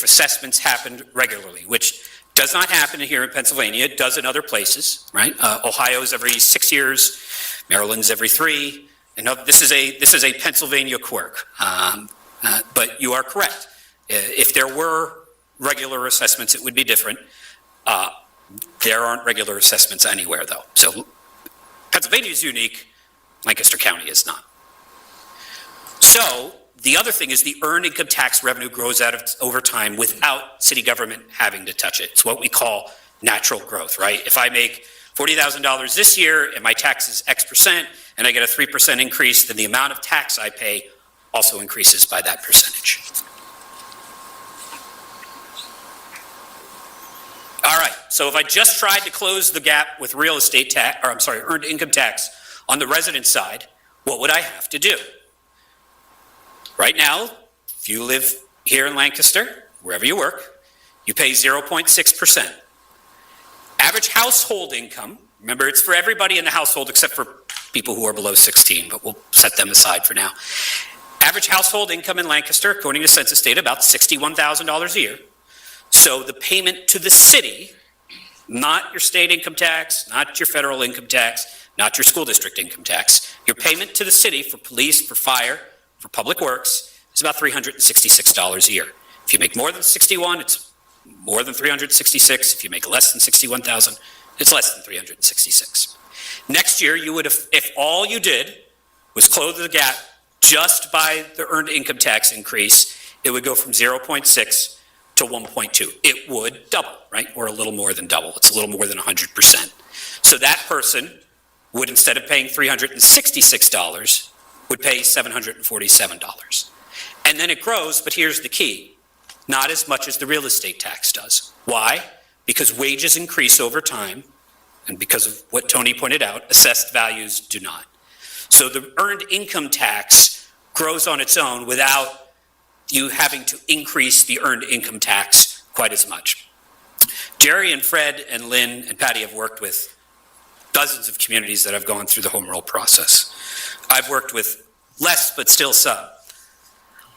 assessments happened regularly, which does not happen here in Pennsylvania. It does in other places, right? Ohio's every 6 years, Maryland's every 3. And this is a Pennsylvania quirk. But you are correct. If there were regular assessments, it would be different. There aren't regular assessments anywhere, though. So Pennsylvania is unique. Lancaster County is not. So the other thing is the earned income tax revenue grows over time without city government having to touch it. It's what we call natural growth, right? If I make $40,000 this year and my tax is X percent and I get a 3% increase, then the amount of tax I pay also increases by that percentage. All right, so if I just tried to close the gap with real estate tax, or I'm sorry, earned income tax on the resident side, what would I have to do? Right now, if you live here in Lancaster, wherever you work, you pay 0.6%. Average household income, remember it's for everybody in the household except for people who are below 16, but we'll set them aside for now. Average household income in Lancaster, according to census data, about $61,000 a year. So the payment to the city, not your state income tax, not your federal income tax, not your school district income tax, your payment to the city for police, for fire, for public works is about $366 a year. If you make more than 61, it's more than 366. If you make less than 61,000, it's less than 366. Next year, you would, if all you did was close the gap just by the earned income tax increase, it would go from 0.6 to 1.2. It would double, right? Or a little more than double. It's a little more than 100%. So that person would, instead of paying $366, would pay $747. And then it grows, but here's the key. Not as much as the real estate tax does. Why? Because wages increase over time, and because of what Tony pointed out, assessed values do not. So the earned income tax grows on its own without you having to increase the earned income tax quite as much. Jerry and Fred and Lynn and Patty have worked with dozens of communities that have gone through the home rule process. I've worked with less, but still some.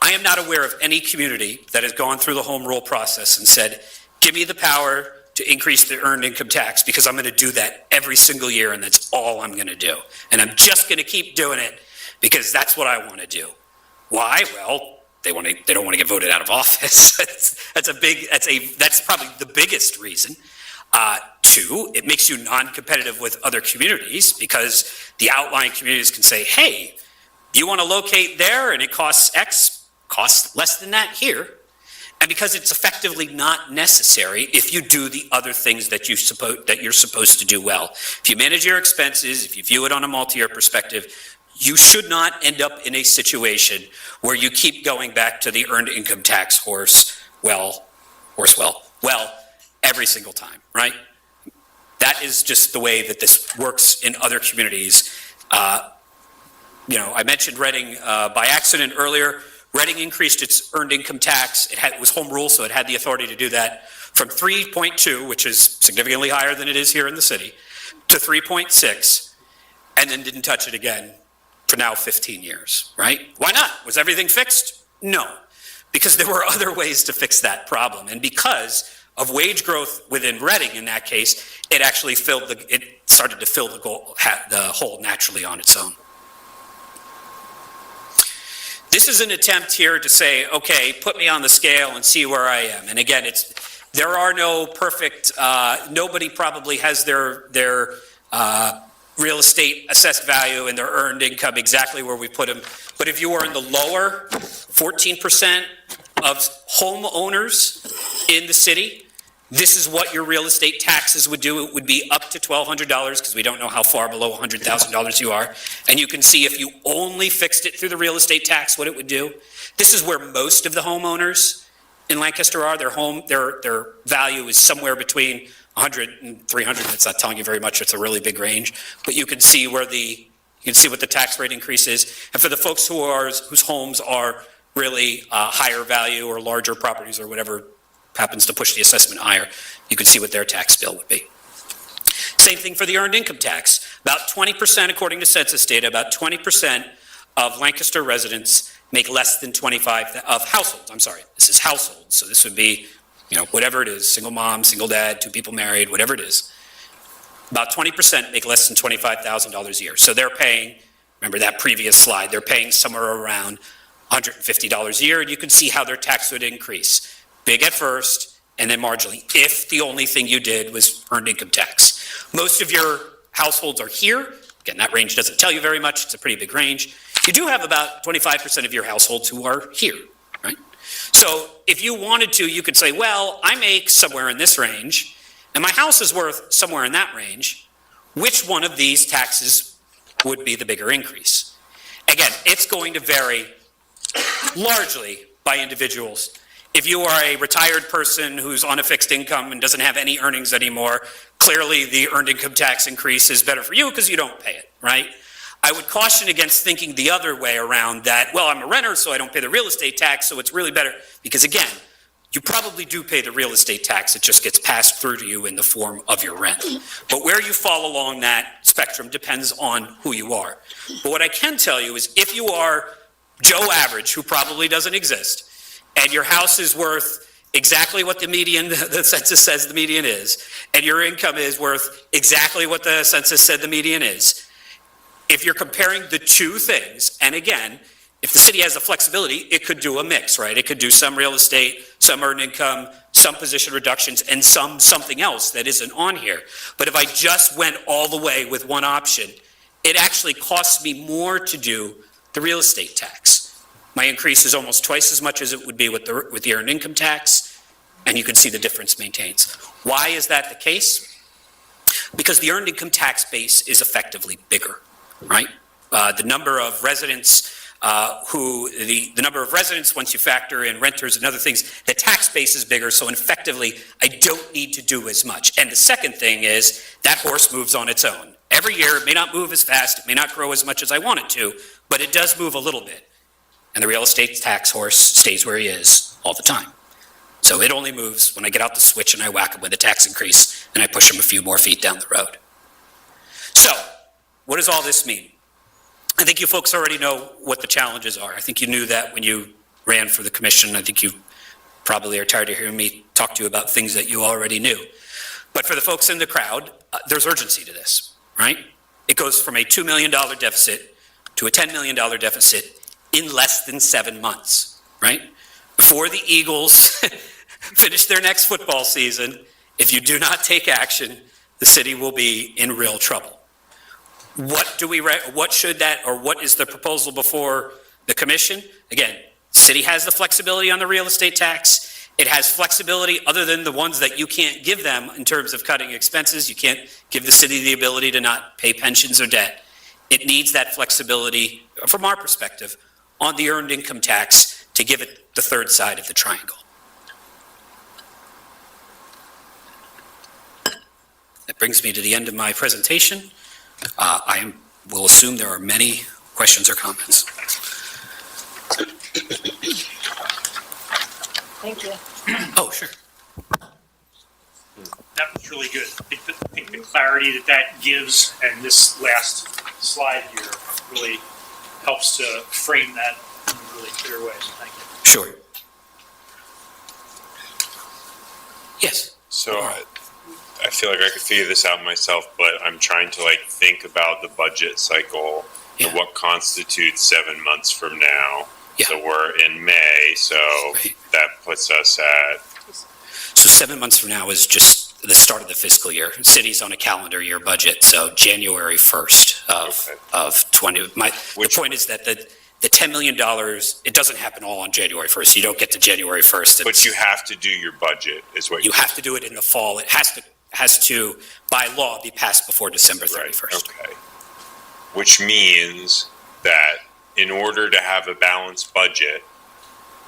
I am not aware of any community that has gone through the home rule process and said, give me the power to increase the earned income tax because I'm going to do that every single year and that's all I'm going to do. And I'm just going to keep doing it because that's what I want to do. Why? Well, they don't want to get voted out of office. That's probably the biggest reason. Two, it makes you non-competitive with other communities because the outlying communities can say, hey, you want to locate there and it costs X, costs less than that here. And because it's effectively not necessary if you do the other things that you're supposed to do well. If you manage your expenses, if you view it on a multi-year perspective, you should not end up in a situation where you keep going back to the earned income tax well every single time, right? That is just the way that this works in other communities. I mentioned Reading by accident earlier. Reading increased its earned income tax. It was home rule, so it had the authority to do that, from 3.2, which is significantly higher than it is here in the city, to 3.6, and then didn't touch it again for now 15 years, right? Why not? Was everything fixed? No, because there were other ways to fix that problem. And because of wage growth within Reading in that case, it actually started to fill the hole naturally on its own. This is an attempt here to say, okay, put me on the scale and see where I am. And again, there are no perfect, nobody probably has their real estate assessed value and their earned income exactly where we put them. But if you are in the lower 14% of homeowners in the city, this is what your real estate taxes would do. It would be up to $1,200 because we don't know how far below $100,000 you are. And you can see if you only fixed it through the real estate tax, what it would do. This is where most of the homeowners in Lancaster are. Their value is somewhere between 100 and 300. It's not telling you very much. It's a really big range. But you can see what the tax rate increase is. And for the folks whose homes are really higher value or larger properties or whatever happens to push the assessment higher, you can see what their tax bill would be. Same thing for the earned income tax. About 20%, according to census data, about 20% of Lancaster residents make less than 25 of households. I'm sorry, this is households. So this would be, whatever it is, single mom, single dad, two people married, whatever it is. About 20% make less than $25,000 a year. So they're paying, remember that previous slide, they're paying somewhere around $150 a year, and you can see how their tax would increase. Big at first, and then marginally, if the only thing you did was earned income tax. Most of your households are here. Again, that range doesn't tell you very much. It's a pretty big range. You do have about 25% of your households who are here, right? So if you wanted to, you could say, well, I make somewhere in this range, and my house is worth somewhere in that range. Which one of these taxes would be the bigger increase? Again, it's going to vary largely by individuals If you are a retired person who's on a fixed income and doesn't have any earnings anymore, clearly the earned income tax increase is better for you because you don't pay it, right? I would caution against thinking the other way around that, well, I'm a renter, so I don't pay the real estate tax, so it's really better. Because again, you probably do pay the real estate tax, it just gets passed through to you in the form of your rent. But where you fall along that spectrum depends on who you are. But what I can tell you is if you are Joe Average, who probably doesn't exist, and your house is worth exactly what the median, the census says the median is, and your income is worth exactly what the census said the median is, if you're comparing the two things, and again, if the city has the flexibility, it could do a mix, right? It could do some real estate, some earned income, some position reductions, and something else that isn't on here. But if I just went all the way with one option, it actually costs me more to do the real estate tax. My increase is almost twice as much as it would be with the earned income tax, and you can see the difference maintains. Why is that the case? Because the earned income tax base is effectively bigger, right? The number of residents the number of residents, once you factor in renters and other things, the tax base is bigger, so effectively, I don't need to do as much. And the second thing is, that horse moves on its own. Every year, it may not move as fast, it may not grow as much as I want it to, but it does move a little bit. And the real estate tax horse stays where he is all the time. So it only moves when I get out the switch and I whack him with a tax increase, and I push him a few more feet down the road. So, what does all this mean? I think you folks already know what the challenges are. I think you knew that when you ran for the commission. I think you probably are tired of hearing me talk to you about things that you already knew. But for the folks in the crowd, there's urgency to this, right? It goes from a $2 million deficit to a $10 million deficit in less than 7 months, right? Before the Eagles finish their next football season, if you do not take action, the city will be in real trouble. What is the proposal before the commission? Again, the city has the flexibility on the real estate tax. It has flexibility other than the ones that you can't give them in terms of cutting expenses. You can't give the city the ability to not pay pensions or debt. It needs that flexibility, from our perspective, on the earned income tax to give it the third side of the triangle. That brings me to the end of my presentation. I will assume there are many questions or comments. Thank you. Oh, sure. That was really good. I think the clarity that gives, and this last slide here really helps to frame that in a really clear way. So thank you. Sure. Yes. So I feel like I could figure this out myself, but I'm trying to think about the budget cycle and what constitutes 7 months from now. Yeah. So we're in May, so that puts us at. So 7 months from now is just the start of the fiscal year. City's on a calendar year budget, so January 1st of 20. The point is that the $10 million, it doesn't happen all on January 1st. You don't get to January 1st. But you have to do your budget, is what you have to do it in the fall. It has to, by law, be passed before December 31st. Right, okay. Which means that in order to have a balanced budget,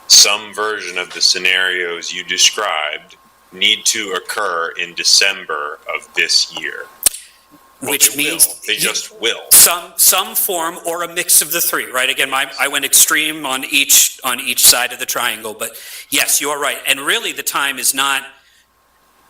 some version of the scenarios you described need to occur in December of this year. Which means they just will. Some form or a mix of the three, right? Again, I went extreme on each side of the triangle, but yes, you are right. And really, the time is not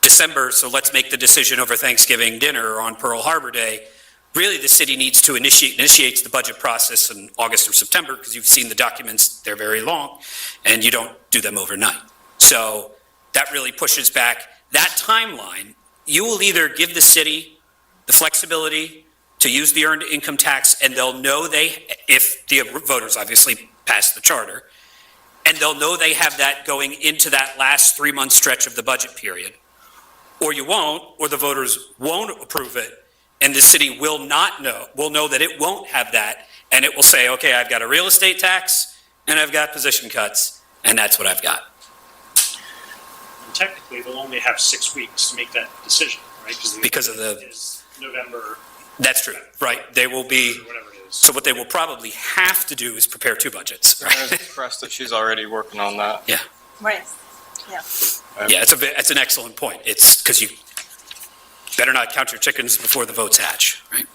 December, so let's make the decision over Thanksgiving dinner or on Pearl Harbor Day. Really, the city needs to initiates the budget process in August or September, because you've seen the documents, they're very long, and you don't do them overnight. So that really pushes back that timeline. You will either give the city the flexibility to use the earned income tax, and they'll know if the voters obviously pass the charter, and they'll know they have that going into that last 3-month stretch of the budget period. Or you won't, or the voters won't approve it, and the city will know that it won't have that, and it will say, okay, I've got a real estate tax, and I've got position cuts, and that's what I've got. And technically, they'll only have 6 weeks to make that decision, right? Because of the is November. That's true, right? They will be, Whatever it is. so what they will probably have to do is prepare 2 budgets, right? There's Cresta, she's already working on that. Right. Yeah, it's an excellent point. It's because you better not count your chickens before the votes hatch, right?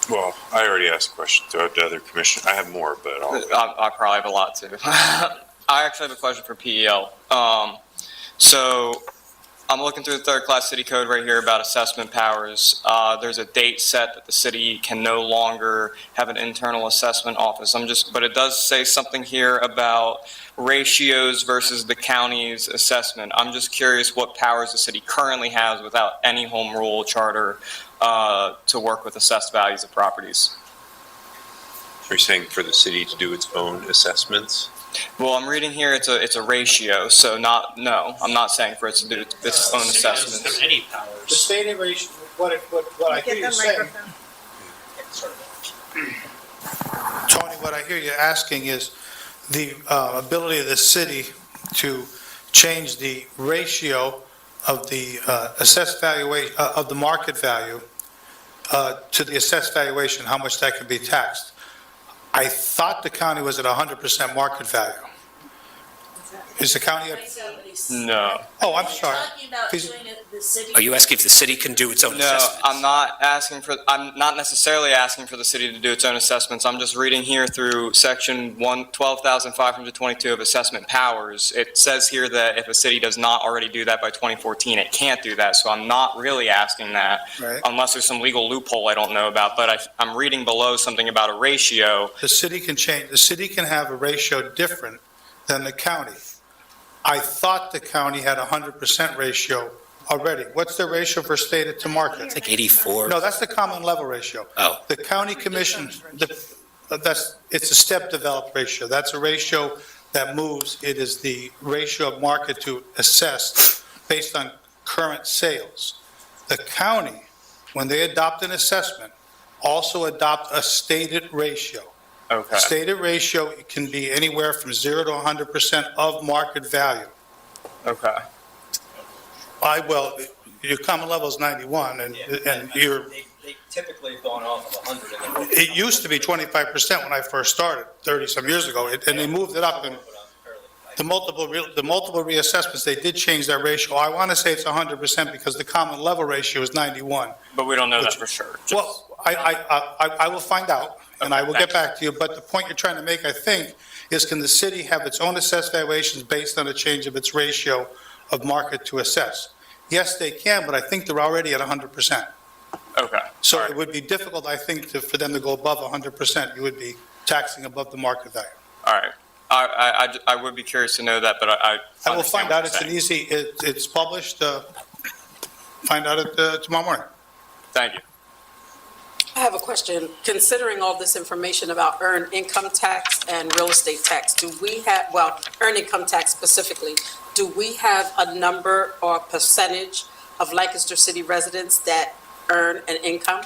Well, I already asked a question to the other commission. I have more, but I probably have a lot too. I actually have a question for PEL. So I'm looking through the third class city code right here about assessment powers. There's a date set that the city can no longer have an internal assessment office. But it does say something here about ratios versus the county's assessment. I'm just curious what powers the city currently has without any home rule charter to work with assessed values of properties. are you saying for the city to do its own assessments? Well, I'm reading here it's a ratio, so I'm not saying for it to do its own assessments. Any The powers. stated ratio, what I hear you saying, Tony, what I hear you asking is the ability of the city to change the ratio of the assessed valuation, of the market value to the assessed valuation, how much that can be taxed. I thought the county was at 100% market value. Is the county at, No. oh, I'm sorry. Please- Are you asking if the city can do its own No, assessments? I'm not necessarily asking for the city to do its own assessments. I'm just reading here through section 12,522 of assessment powers. It says here that if a city does not already do that by 2014, it can't do that. So I'm not really asking that Right. unless there's some legal loophole I don't know about. But I'm reading below something about a ratio. The city can change, the city can have a ratio different than the county. I thought the county had a 100% ratio already. What's the ratio for stated to market? It's like 84. No, that's the common level ratio. Oh. The county commission, it's a step developed ratio. That's a ratio that moves. It is the ratio of market to assessed based on current sales. The county, when they adopt an assessment, also adopt a stated ratio. Okay. Stated ratio can be anywhere from 0 to 100% of market value. Okay. Well, your common level is 91, and your, They typically have gone off of 100. it used to be 25% when I first started, 30-some years ago, and they moved it up, and the multiple reassessments, they did change that ratio. I want to say it's 100% because the common level ratio is 91. But we don't know that for sure. Well, I will find out, and I will get back to you, but the point you're trying to make, I think, is can the city have its own assessed valuations based on a change of its ratio of market to assess? Yes, they can, but I think they're already at 100%. Okay. So All right. it would be difficult, I think, for them to go above 100%. You would be taxing above the market value. All right. I would be curious to know that, but I I will understand find what out. you're It's an saying. easy, it's published. Find out it tomorrow morning. Thank you. I have a question. Considering all this information about earned income tax and real estate tax, do we have, well, earned income tax specifically, do we have a number or percentage of Lancaster City residents that earn an income?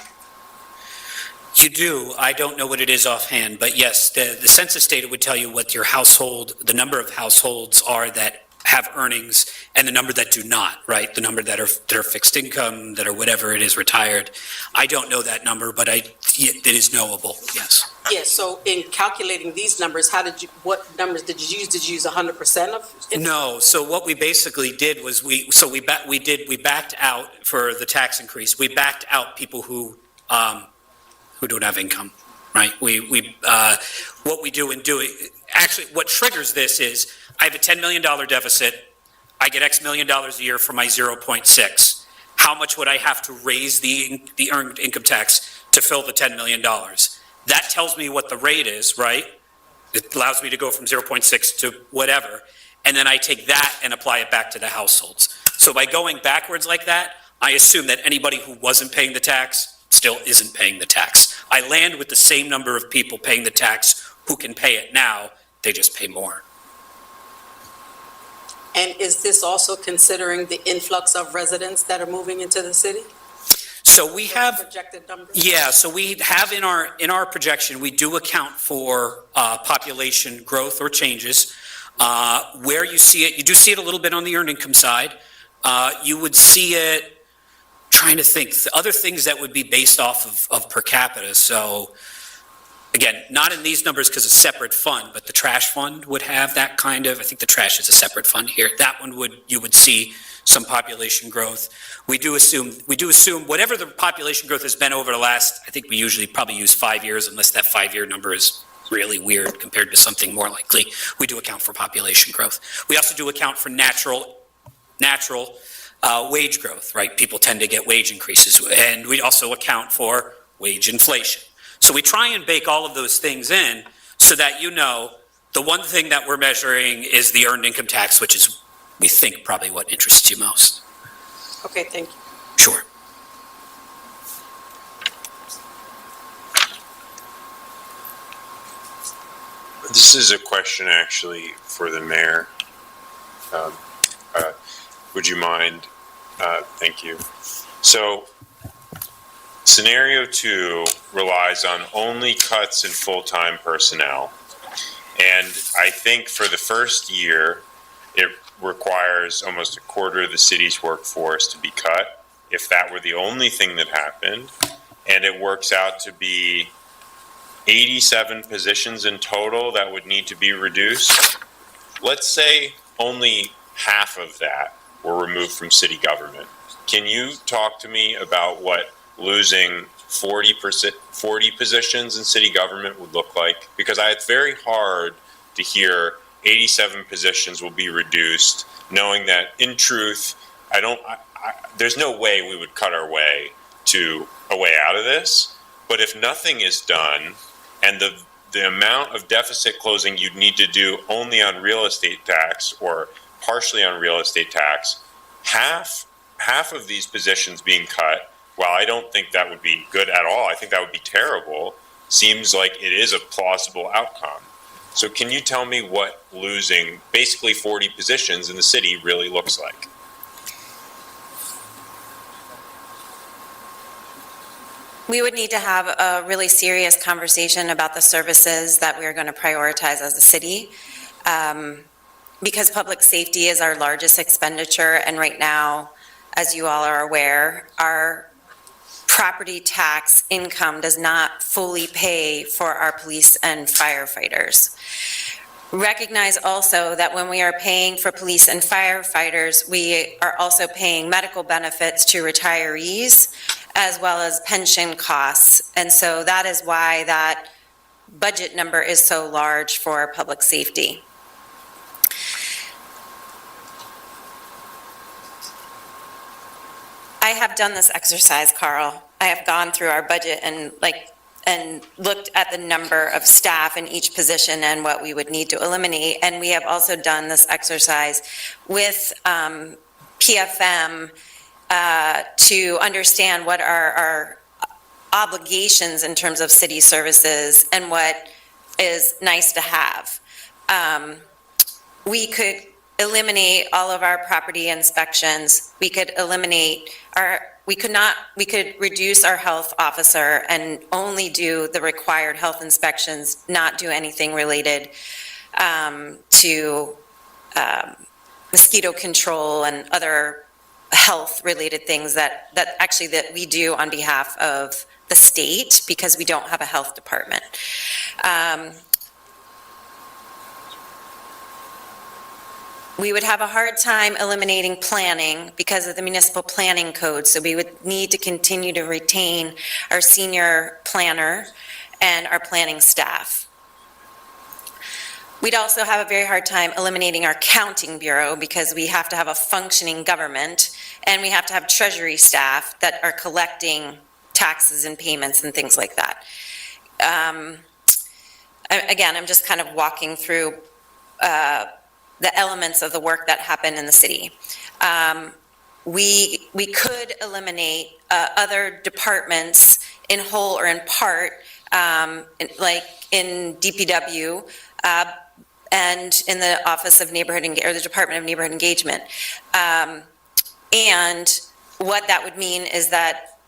You do. I don't know what it is offhand, but yes, the census data would tell you what your household, the number of households are that have earnings and the number that do not, right? The number that are fixed income, that are whatever it is, retired. I don't know that number, but it is knowable, yes. Yes, so in calculating these numbers, what numbers did you use? Did you use 100% of? No, so what we basically did was we backed out for the tax increase. We backed out people who don't have income, right? What we do in doing, actually, what triggers this is I have a $10 million deficit. I get X million dollars a year for my 0.6. How much would I have to raise the earned income tax to fill the $10 million? That tells me what the rate is, right? It allows me to go from 0.6 to whatever. And then I take that and apply it back to the households. So by going backwards like that, I assume that anybody who wasn't paying the tax still isn't paying the tax. I land with the same number of people paying the tax who can pay it now, they just pay more. And is this also considering the influx of residents that are moving into the city? So we have, Projected numbers? yeah, so we have in our projection, we do account for population growth or changes. Where you see it, you do see it a little bit on the earned income side. You would see it, trying to think, the other things that would be based off of per capita. So again, not in these numbers because it's a separate fund, but the trash fund would have that kind of, I think the trash is a separate fund here. That one you would see some population growth. We do assume whatever the population growth has been over the last, I think we usually probably use 5 years, unless that 5-year number is really weird compared to something more likely. We do account for population growth. We also do account for natural wage growth, right? People tend to get wage increases, and we also account for wage inflation. So we try and bake all of those things in so that the one thing that we're measuring is the earned income tax, which is, we think, probably what interests you most. Okay, thank you. Sure. This is a question actually for the mayor. Would you mind? Thank you. So scenario 2 relies on only cuts in full-time personnel. And I think for the first year, it requires almost a quarter of the city's workforce to be cut, if that were the only thing that happened. And it works out to be 87 positions in total that would need to be reduced. Let's say only half of that were removed from city government. Can you talk to me about what losing 40 positions in city government would look like? Because it's very hard to hear 87 positions will be reduced, knowing that in truth, there's no way we would cut our way to a way out of this. But if nothing is done, and the amount of deficit closing you'd need to do only on real estate tax or partially on real estate tax, half of these positions being cut, while I don't think that would be good at all, I think that would be terrible, seems like it is a plausible outcome. So can you tell me what losing basically 40 positions in the city really looks like? We would need to have a really serious conversation about the services that we are going to prioritize as a city. Because public safety is our largest expenditure, and right now, as you all are aware, our property tax income does not fully pay for our police and firefighters. Recognize also that when we are paying for police and firefighters, we are also paying medical benefits to retirees as well as pension costs. And so that is why that budget number is so large for public safety. I have done this exercise, Carl. I have gone through our budget and looked at the number of staff in each position and what we would need to eliminate. And we have also done this exercise with PFM to understand what are our obligations in terms of city services and what is nice to have. We could eliminate all of our property inspections. We could reduce our health officer and only do the required health inspections, not do anything related to mosquito control and other health-related things that we do on behalf of the state because we don't have a health department. We would have a hard time eliminating planning because of the municipal planning code, so we would need to continue to retain our senior planner and our planning staff. We'd also have a very hard time eliminating our counting bureau because we have to have a functioning government and we have to have treasury staff that are collecting taxes and payments and things like that. Again, I'm just kind of walking through the elements of the work that happen in the city. We could eliminate other departments in whole or in part, like in DPW and in the Office of Neighborhood or the Department of Neighborhood Engagement. And what that would mean is that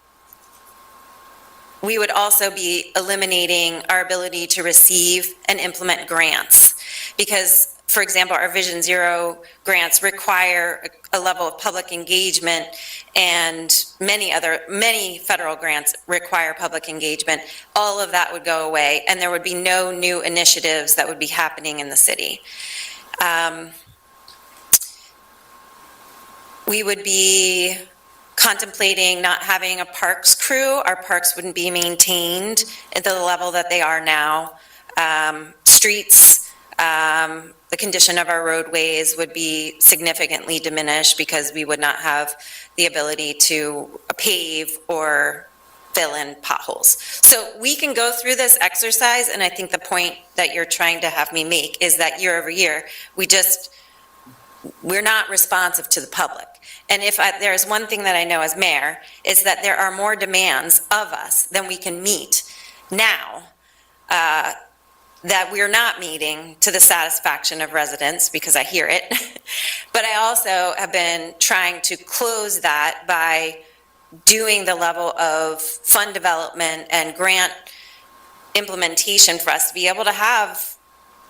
we would also be eliminating our ability to receive and implement grants, because for example, our Vision Zero grants require a level of public engagement, and many federal grants require public engagement. All of that would go away, and there would be no new initiatives that would be happening in the city. We would be contemplating not having a parks crew. Our parks wouldn't be maintained at the level that they are now. Streets, the condition of our roadways would be significantly diminished because we would not have the ability to pave or fill in potholes. So we can go through this exercise, and I think the point that you're trying to have me make is that year over year, we're not responsive to the public. And if there's one thing that I know as mayor, is that there are more demands of us than we can meet now, that we're not meeting to the satisfaction of residents, because I hear it. But I also have been trying to close that by doing the level of fund development and grant implementation for us to be able to have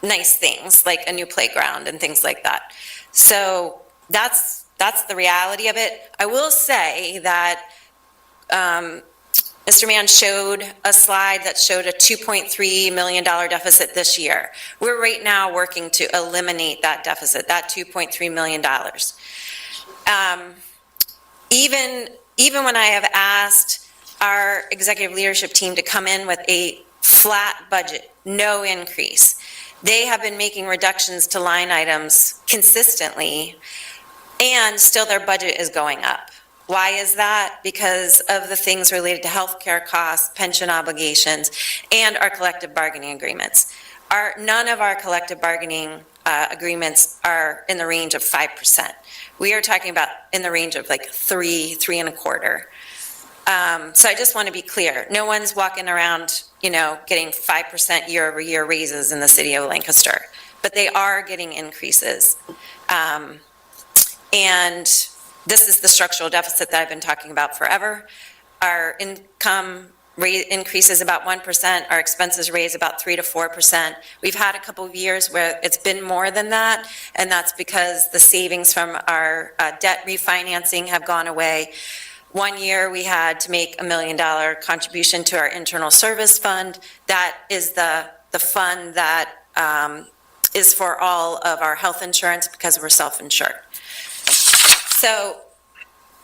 nice things like a new playground and things like that. So that's the reality of it. I will say that Mr. Mann showed a slide that showed a $2.3 million deficit this year. We're right now working to eliminate that deficit, that $2.3 million. Even when I have asked our executive leadership team to come in with a flat budget, no increase, they have been making reductions to line items consistently, and still their budget is going up. Why is that? Because of the things related to healthcare costs, pension obligations, and our collective bargaining agreements. None of our collective bargaining agreements are in the range of 5%. We are talking about in the range of like 3.25. So I just want to be clear. No one's walking around, getting 5% year over year raises in the city of Lancaster, but they are getting increases. And this is the structural deficit that I've been talking about forever. Our income rate increases about 1%. Our expenses raise about 3 to 4%. We've had a couple of years where it's been more than that, and that's because the savings from our debt refinancing have gone away. One year, we had to make $1 million contribution to our internal service fund. That is the fund that is for all of our health insurance because we're self-insured. So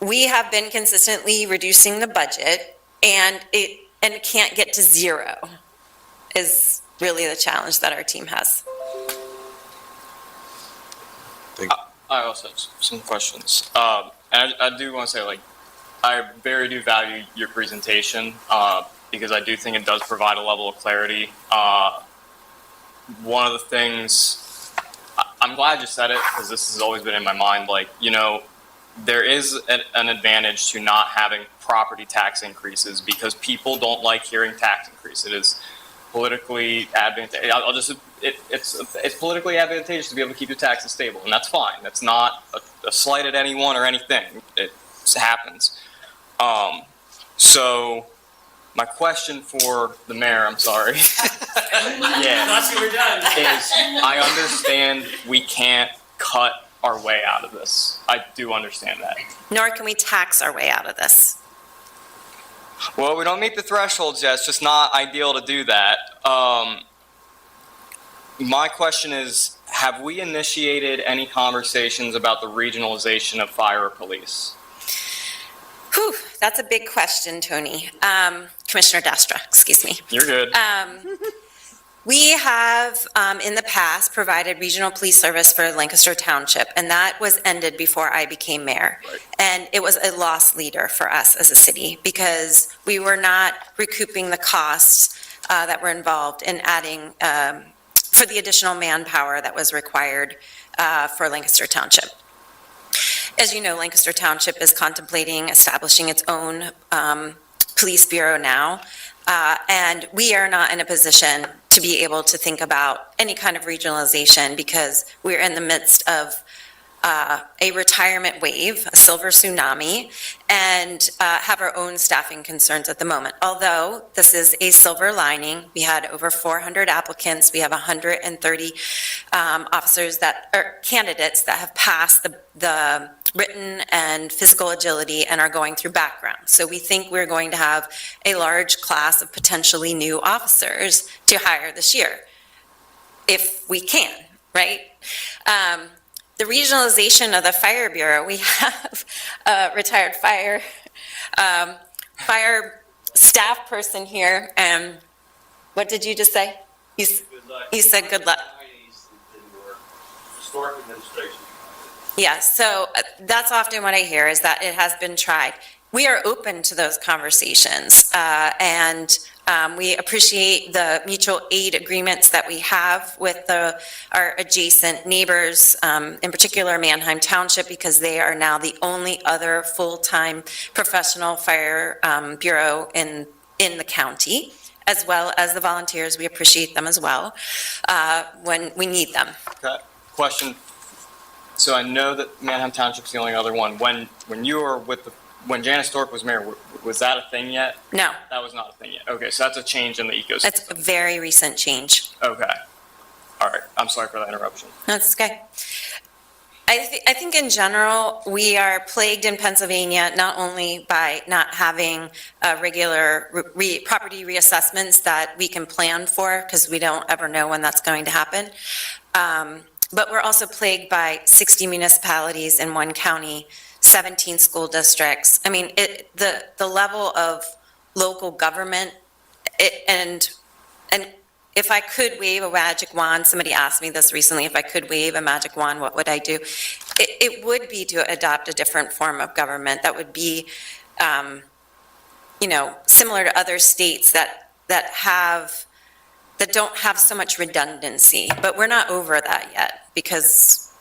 we have been consistently reducing the budget, and it can't get to zero is really the challenge that our team has. I also have some questions. And I do want to say, I very do value your presentation because I do think it does provide a level of clarity. One of the things, I'm glad you said it because this has always been in my mind, there is an advantage to not having property tax increases because people don't like hearing tax increase. It is politically advantageous. It's politically advantageous to be able to keep your taxes stable, and that's fine. That's not a slight at anyone or anything. It happens. So my question for the mayor, I'm sorry. Thought you were done. Is I understand we can't cut our way out of this. I do understand that. Nor can we tax our way out of this. Well, we don't meet the thresholds yet. It's just not ideal to do that. My question is, have we initiated any conversations about the regionalization of fire or police? Whew, that's a big question, Tony. Commissioner Dastra, excuse me. You're good. We have, in the past, provided regional police service for Lancaster Township, and that was ended before I became mayor. Right. And it was a loss leader for us as a city because we were not recouping the costs that were involved in adding, for the additional manpower that was required for Lancaster Township. As you know, Lancaster Township is contemplating establishing its own police bureau now, and we are not in a position to be able to think about any kind of regionalization because we're in the midst of a retirement wave, a silver tsunami, and have our own staffing concerns at the moment. Although this is a silver lining, we had over 400 applicants. We have 130 officers or candidates that have passed the written and physical agility and are going through background. So we think we're going to have a large class of potentially new officers to hire this year, if we can, right? The regionalization of the Fire Bureau, we have a retired fire staff person here, and what did you just say? You said good luck. Yeah, so that's often what I hear, is that it has been tried. We are open to those conversations, and we appreciate the mutual aid agreements that we have with our adjacent neighbors, in particular Manheim Township, because they are now the only other full-time professional fire bureau in the county, as well as the volunteers. We appreciate them as well when we need them. Okay. Question. So I know that Manheim Township's the only other one. When you were when Janice Stork was mayor, was that a thing yet? No, That was not a thing yet. Okay, so that's a change in the ecosystem. that's a very recent change. Okay. All right. I'm sorry for that interruption. That's okay. I think in general, we are plagued in Pennsylvania, not only by not having regular property reassessments that we can plan for, because we don't ever know when that's going to happen. But we're also plagued by 60 municipalities in one county, 17 school districts. I mean, the level of local government, and if I could wave a magic wand, somebody asked me this recently, if I could wave a magic wand, what would I do? It would be to adopt a different form of government that would be, similar to other states that don't have so much redundancy. But we're not over that yet, because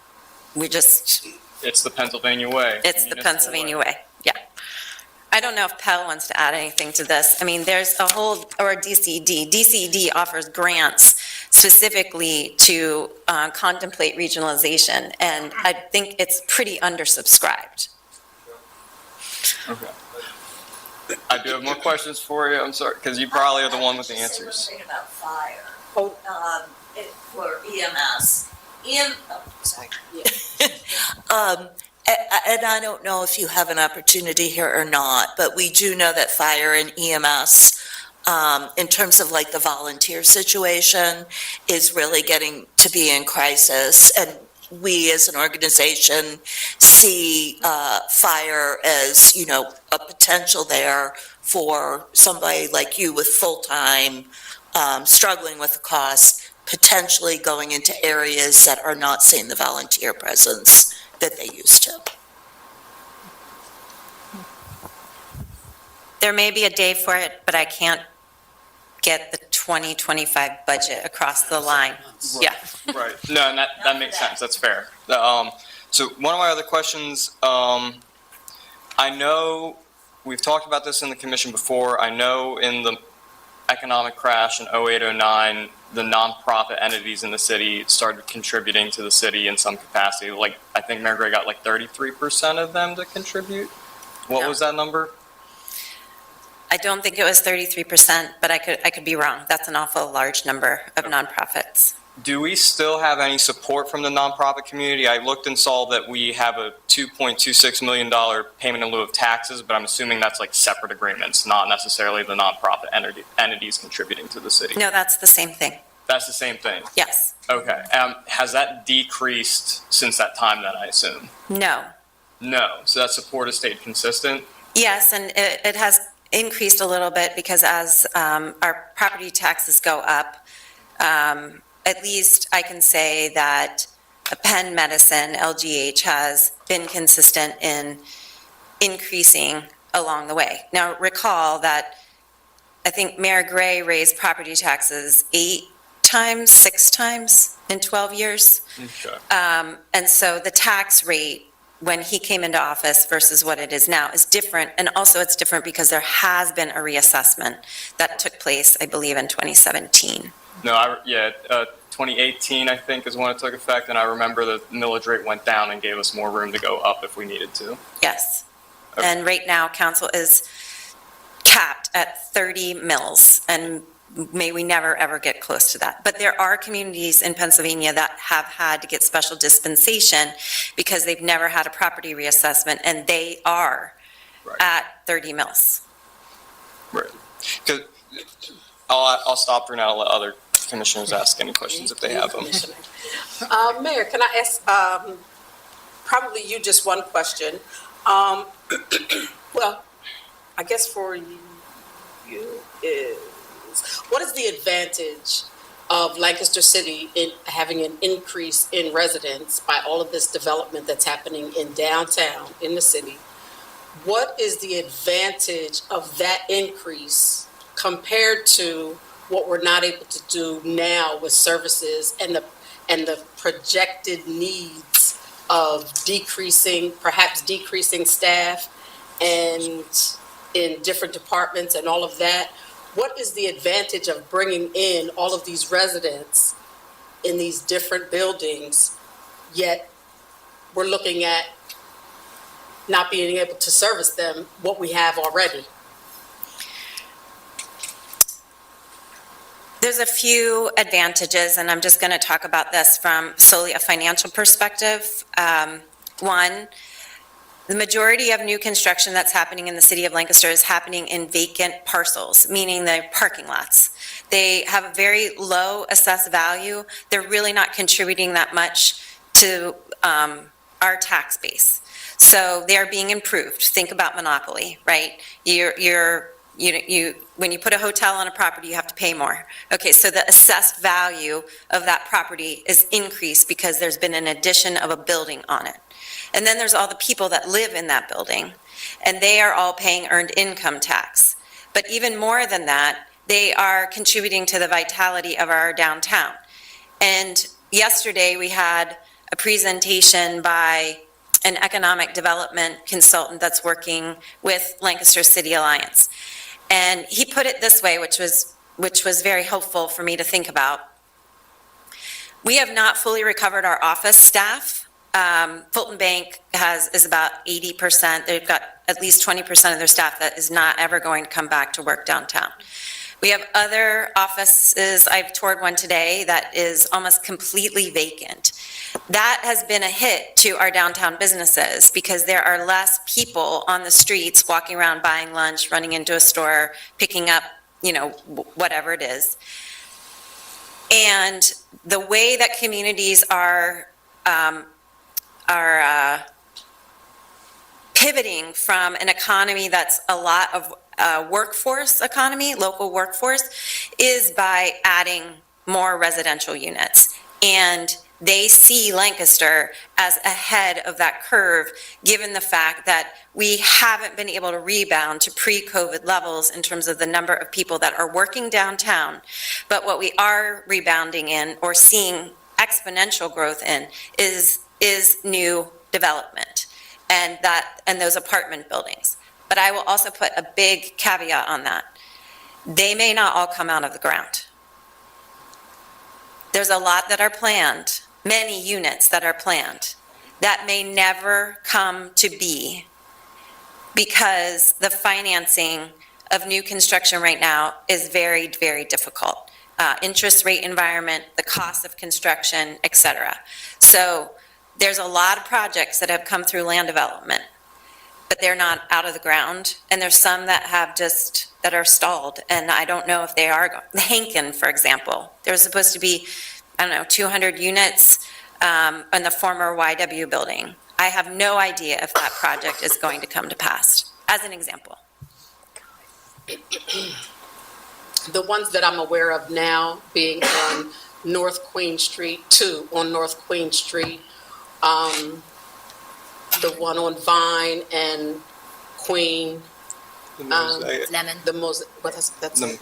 It's the Pennsylvania way. it's the Pennsylvania way, yeah. I don't know if Pell wants to add anything to this. I mean, there's a whole, or DCD. DCD offers grants specifically to contemplate regionalization, and I think it's pretty undersubscribed. Okay. I do have more questions for you. I'm sorry, because you probably are the one with the answers. Something about fire. Oh. For EMS. Sorry. And I don't know if you have an opportunity here or not, but we do know that fire and EMS, in terms of like the volunteer situation, is really getting to be in crisis. And we as an organization see fire as, a potential there for somebody like you with full-time, struggling with the cost, potentially going into areas that are not seeing the volunteer presence that they used to. There may be a day for it, but I can't get the 2025 budget across the line. Yeah. Right. No, and that makes sense. That's fair. So one of my other questions, I know we've talked about this in the commission before. I know in the economic crash in 08-09, the nonprofit entities in the city started contributing to the city in some capacity. Like, I think Mayor Gray got like 33% of them to contribute. What was that number? I don't think it was 33%, but I could be wrong. That's an awful large number of nonprofits. Do we still have any support from the nonprofit community? I looked and saw that we have a $2.26 million payment in lieu of taxes, but I'm assuming that's like separate agreements, not necessarily the nonprofit entities contributing to the city. No, that's the same thing. That's the same thing? Yes. Okay. Has that decreased since that time then, I assume? No. No. So that support has stayed consistent? Yes, and it has increased a little bit because as our property taxes go up, at least I can say that Penn Medicine, LGH, has been consistent in increasing along the way. Now, recall that I think Mayor Gray raised property taxes 8 times, 6 times in 12 years. Okay. And so the tax rate when he came into office versus what it is now is different. And also it's different because there has been a reassessment that took place, I believe, in 2017. No, 2018, I think, is when it took effect, and I remember the millage rate went down and gave us more room to go up if we needed to. Yes. Okay. And right now, council is capped at 30 mills, and may we never, ever get close to that. But there are communities in Pennsylvania that have had to get special dispensation because they've never had a property reassessment, and they are Right. at 30 mills. Right. 'Cause I'll stop for now and let other commissioners ask any questions if they have them. Mayor, can I ask, probably you just one question? Well, I guess for you is, what is the advantage of Lancaster City in having an increase in residents by all of this development that's happening in downtown, in the city? What is the advantage of that increase compared to what we're not able to do now with services and the projected needs of perhaps decreasing staff and in different departments and all of that? What is the advantage of bringing in all of these residents in these different buildings, yet we're looking at not being able to service them what we have already? There's a few advantages, and I'm just going to talk about this from solely a financial perspective. One, the majority of new construction that's happening in the city of Lancaster is happening in vacant parcels, meaning the parking lots. They have a very low assessed value. They're really not contributing that much to our tax base. So they are being improved. Think about monopoly, right? When you put a hotel on a property, you have to pay more. Okay, so the assessed value of that property is increased because there's been an addition of a building on it. And then there's all the people that live in that building, and they are all paying earned income tax. But even more than that, they are contributing to the vitality of our downtown. And yesterday, we had a presentation by an economic development consultant that's working with Lancaster City Alliance. And he put it this way, which was very helpful for me to think about. We have not fully recovered our office staff. Fulton Bank is about 80%. They've got at least 20% of their staff that is not ever going to come back to work downtown. We have other offices, I've toured one today, that is almost completely vacant. That has been a hit to our downtown businesses because there are less people on the streets walking around buying lunch, running into a store, picking up, whatever it is. And the way that communities are pivoting from an economy that's a lot of workforce economy, local workforce, is by adding more residential units. And they see Lancaster as ahead of that curve, given the fact that we haven't been able to rebound to pre-COVID levels in terms of the number of people that are working downtown. But what we are rebounding in or seeing exponential growth in is new development and those apartment buildings. But I will also put a big caveat on that. They may not all come out of the ground. There's a lot that are planned, many units that are planned, that may never come to be because the financing of new construction right now is very, very difficult. Interest rate environment, the cost of construction, et cetera. So there's a lot of projects that have come through land development, but they're not out of the ground. And there's some that that are stalled. And I don't know if they are. Hankin, for example, there was supposed to be, 200 units in the former YW building. I have no idea if that project is going to come to pass, as an example. The ones that I'm aware of now being on North Queen Street, two on North Queen Street, the one on Vine and Queen, Lemon.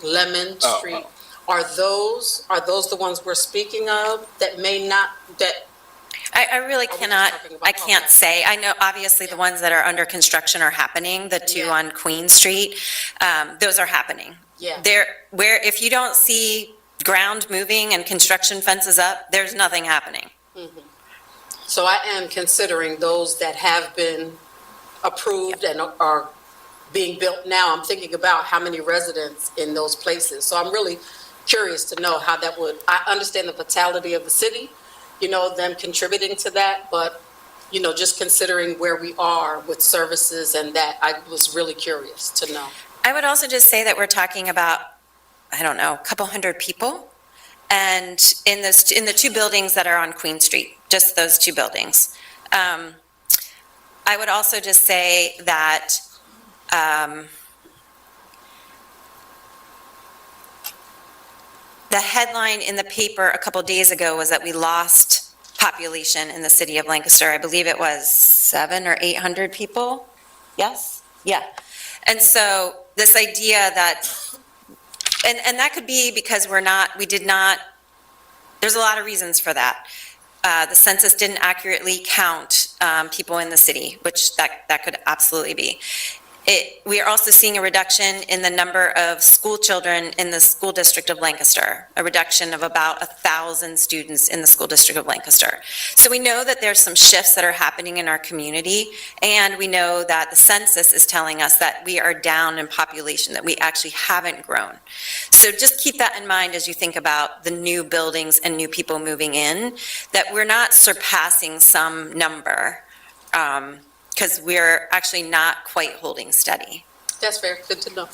Lemon Street. Are those the ones we're speaking of that may not, that? I really Are we can't just talking about- say. I know obviously the ones that are under construction are happening, the two on Queen Street, those are happening. Yeah. If you don't see ground moving and construction fences up, there's nothing happening. So I am considering those that have been approved and are being built now. I'm thinking about how many residents in those places. So I'm really curious to know how that would, I understand the vitality of the city, them contributing to that, but, just considering where we are with services and that, I was really curious to know. I would also just say that we're talking about, I don't know, a couple hundred people. And in the two buildings that are on Queen Street, just those two buildings. I would also just say that the headline in the paper a couple days ago was that we lost population in the city of Lancaster. I believe it was 700 or 800 people. Yes? Yeah. And so this idea that, and that could be because there's a lot of reasons for that. The census didn't accurately count people in the city, which that could absolutely be. We are also seeing a reduction in the number of school children in the school district of Lancaster, a reduction of about 1,000 students in the school district of Lancaster. So we know that there's some shifts that are happening in our community, and we know that the census is telling us that we are down in population, that we actually haven't grown. So just keep that in mind as you think about the new buildings and new people moving in, that we're not surpassing some number, because we're actually not quite holding steady. That's fair, good to know.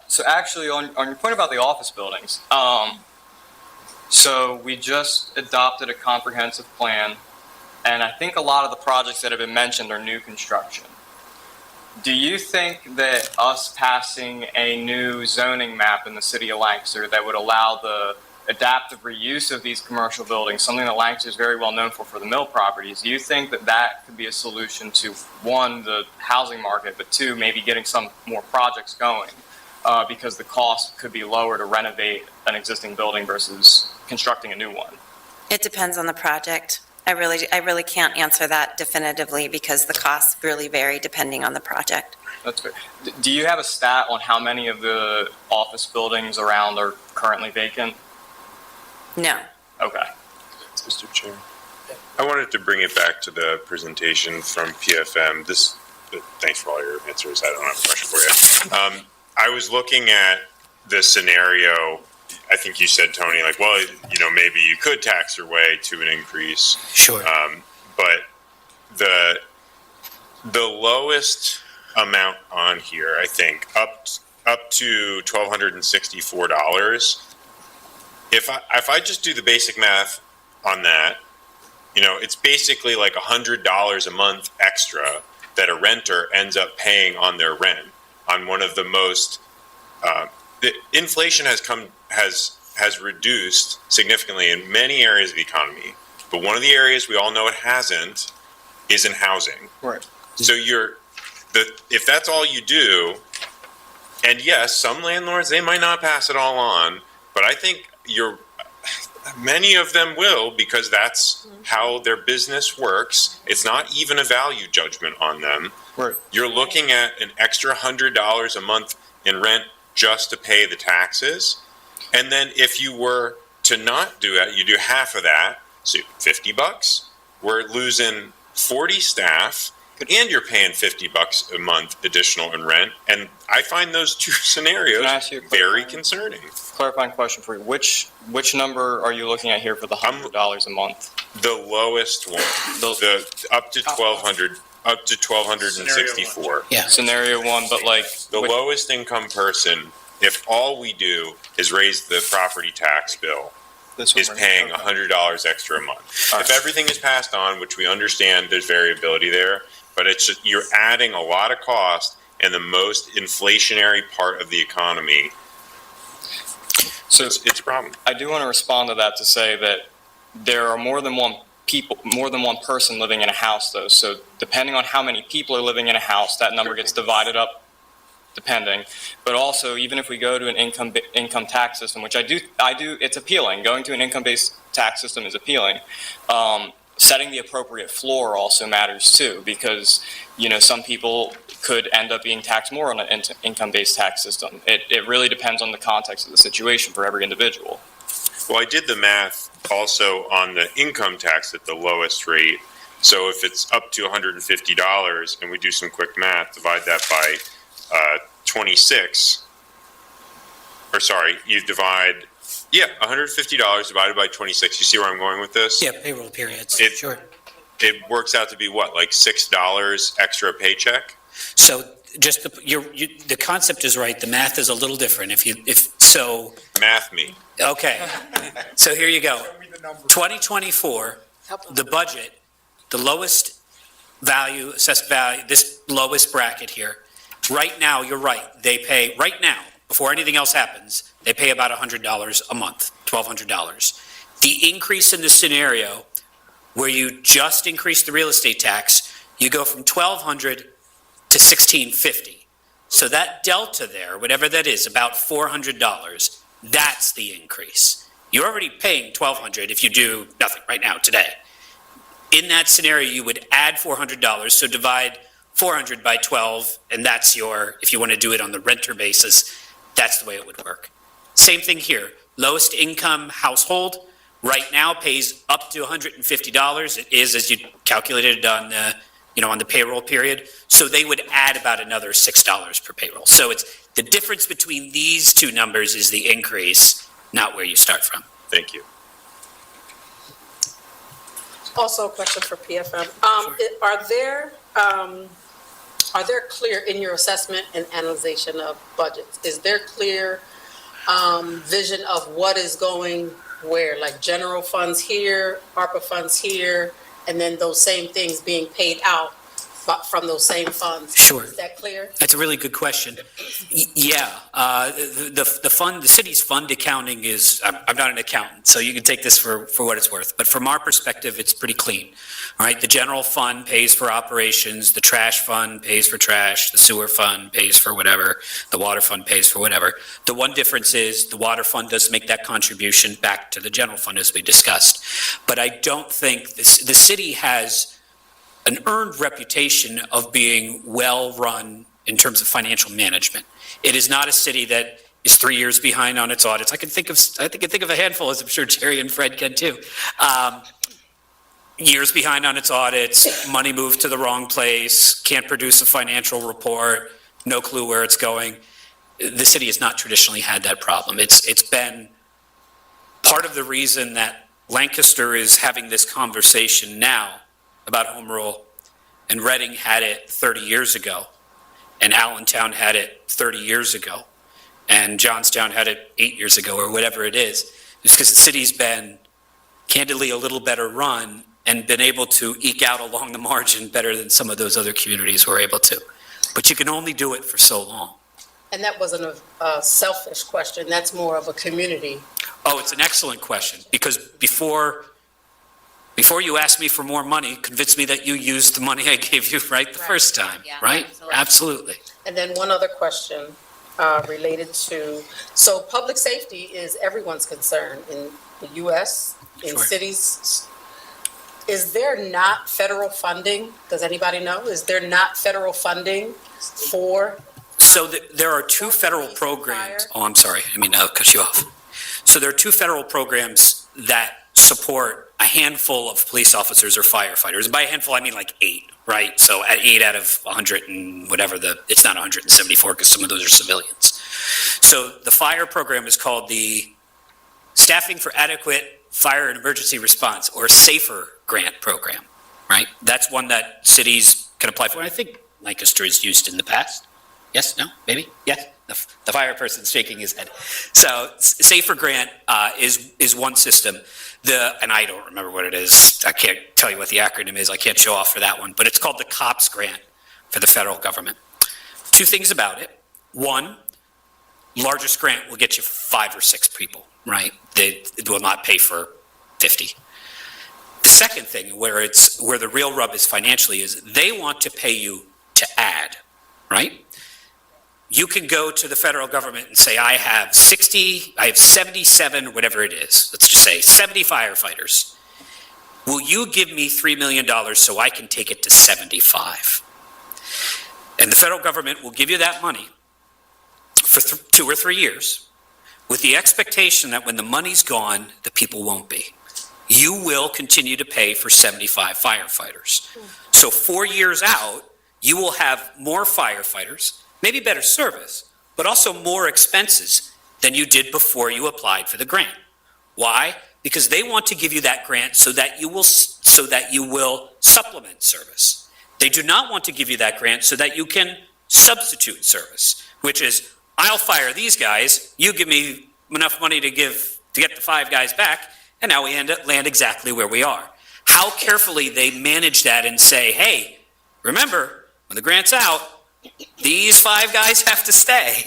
So actually, on your point about the office buildings, so we just adopted a comprehensive plan, and I think a lot of the projects that have been mentioned are new construction. Do you think that us passing a new zoning map in the city of Lancaster that would allow the adaptive reuse of these commercial buildings, something that Lancaster is very well known for the mill properties, do you think that could be a solution to, one, the housing market, but two, maybe getting some more projects going? Because the cost could be lower to renovate an existing building versus constructing a new one. It depends on the project. I really can't answer that definitively because the costs really vary depending on the project. That's fair. Do you have a stat on how many of the office buildings around are currently vacant? No. Okay. Mr. Chair, I wanted to bring it back to the presentation from PFM. Thanks for all your answers. I don't have a question for you. I was looking at the scenario. I think you said, Tony, maybe you could tax your way to an increase. Sure. But the lowest amount on here, I think, up to $1,264. If I just do the basic math on that, it's basically like $100 a month extra that a renter ends up paying on their rent on one of the most. The inflation has reduced significantly in many areas of the economy, but one of the areas we all know it hasn't is in housing. Right. So if that's all you do, and yes, some landlords, they might not pass it all on, but I think many of them will, because that's how their business works. It's not even a value judgment on them. Right. You're looking at an extra $100 a month in rent just to pay the taxes. And then if you were to not do it, you do half of that, so $50. We're losing 40 staff, and you're paying $50 a month additional in rent. And I find those two scenarios Can I ask you a very concerning. Clarifying question for you. Which number are you looking at here for the $100 a month? The lowest one, the up to 1,200, up to 1,264. Yeah. Scenario one, but The lowest income person, if all we do is raise the property tax bill, is paying $100 extra a month. If everything is passed on, which we understand there's variability there, but it's just, you're adding a lot of cost in the most inflationary part of the economy. So it's a problem. I do want to respond to that to say that there are more than one person living in a house, though. So depending on how many people are living in a house, that number gets divided up depending. But also, even if we go to an income tax system, which I do, it's appealing. Going to an income-based tax system is appealing. setting the appropriate floor also matters too, because, some people could end up being taxed more on an income-based tax system. It really depends on the context of the situation for every individual. Well, I did the math also on the income tax at the lowest rate. So if it's up to $150 and we do some quick math, divide that by 26, or sorry, you divide, $150 divided by 26. You see where I'm going with this? Yeah, payroll periods, It- sure. It works out to be what, like $6 extra paycheck? So just the concept is right, the math is a little different. Math me. Okay. So here you go. Show me the number. 2024, the budget, the lowest value, assessed value, this lowest bracket here, right now, you're right, they pay, right now, before anything else happens, they pay about $100 a month, $1,200. The increase in the scenario where you just increase the real estate tax, you go from $1,200 to $1,650. So that delta there, whatever that is, about $400, that's the increase. You're already paying $1,200 if you do nothing right now, today. In that scenario, you would add $400, so divide 400 by 12, and that's your, if you want to do it on the renter basis, that's the way it would work. Same thing here. Lowest income household right now pays up to $150. It is, as you calculated on the, on the payroll period. So they would add about another $6 per payroll. So it's the difference between these two numbers is the increase, not where you start from. Thank you. Also a question for PFM. Are there clear, in your assessment and analyzation of budgets, is there clear vision of what is going where, like general funds here, ARPA funds here, and then those same things being paid out from those same funds? Sure. Is that clear? That's a really good question. The city's fund accounting is, I'm not an accountant, so you can take this for what it's worth. But from our perspective, it's pretty clean, right? The general fund pays for operations, the trash fund pays for trash, the sewer fund pays for whatever, the water fund pays for whatever. The one difference is the water fund does make that contribution back to the general fund, as we discussed. But I don't think the city has an earned reputation of being well-run in terms of financial management. It is not a city that is 3 years behind on its audits. I can think of a handful, as I'm sure Jerry and Fred can too. Years behind on its audits, money moved to the wrong place, can't produce a financial report, no clue where it's going. The city has not traditionally had that problem. It's been part of the reason that Lancaster is having this conversation now about home rule, and Reading had it 30 years ago, and Allentown had it 30 years ago, and Johnstown had it 8 years ago, or whatever it is. It's because the city's been candidly a little better run and been able to eke out along the margin better than some of those other communities were able to. But you can only do it for so long. And that wasn't a selfish question, that's more of a community. Oh, it's an excellent question, because before you asked me for more money, convince me that you used the money I gave you the first time, Yeah, right? absolutely. Absolutely. And then one other question related to, so public safety is everyone's concern in the US, in Sure. cities. Is there not federal funding? Does anybody know? Is there not federal funding for? So there are two federal programs. Oh, I'm sorry. I mean, I'll cut you off. So there are two federal programs that support a handful of police officers or firefighters. And by a handful, I mean like 8, right? So at 8 out of 100 and whatever it's not 174 because some of those are civilians. So the fire program is called the Staffing for Adequate Fire and Emergency Response, or SAFER grant program, right? That's one that cities can apply for. And I think Lancaster has used in the past. Yes, no, maybe, yes. The fire person's shaking his head. So SAFER grant is one system. And I don't remember what it is. I can't tell you what the acronym is. I can't show off for that one. But it's called the COPS grant for the federal government. Two things about it. One, largest grant will get you 5 or 6 people, right? It will not pay for 50. The second thing, where the real rub is financially, is they want to pay you to add, right? You can go to the federal government and say, I have 77, whatever it is. Let's just say 70 firefighters. will you give me $3 million so I can take it to 75? And the federal government will give you that money for 2 or 3 years with the expectation that when the money's gone, the people won't be. You will continue to pay for 75 firefighters. So 4 years out, you will have more firefighters, maybe better service, but also more expenses than you did before you applied for the grant. Why? Because they want to give you that grant so that you will supplement service. They do not want to give you that grant so that you can substitute service, which is, I'll fire these guys, you give me enough money to get the 5 guys back, and now we land exactly where we are. How carefully they manage that and say, hey, remember, when the grant's out, these 5 guys have to stay,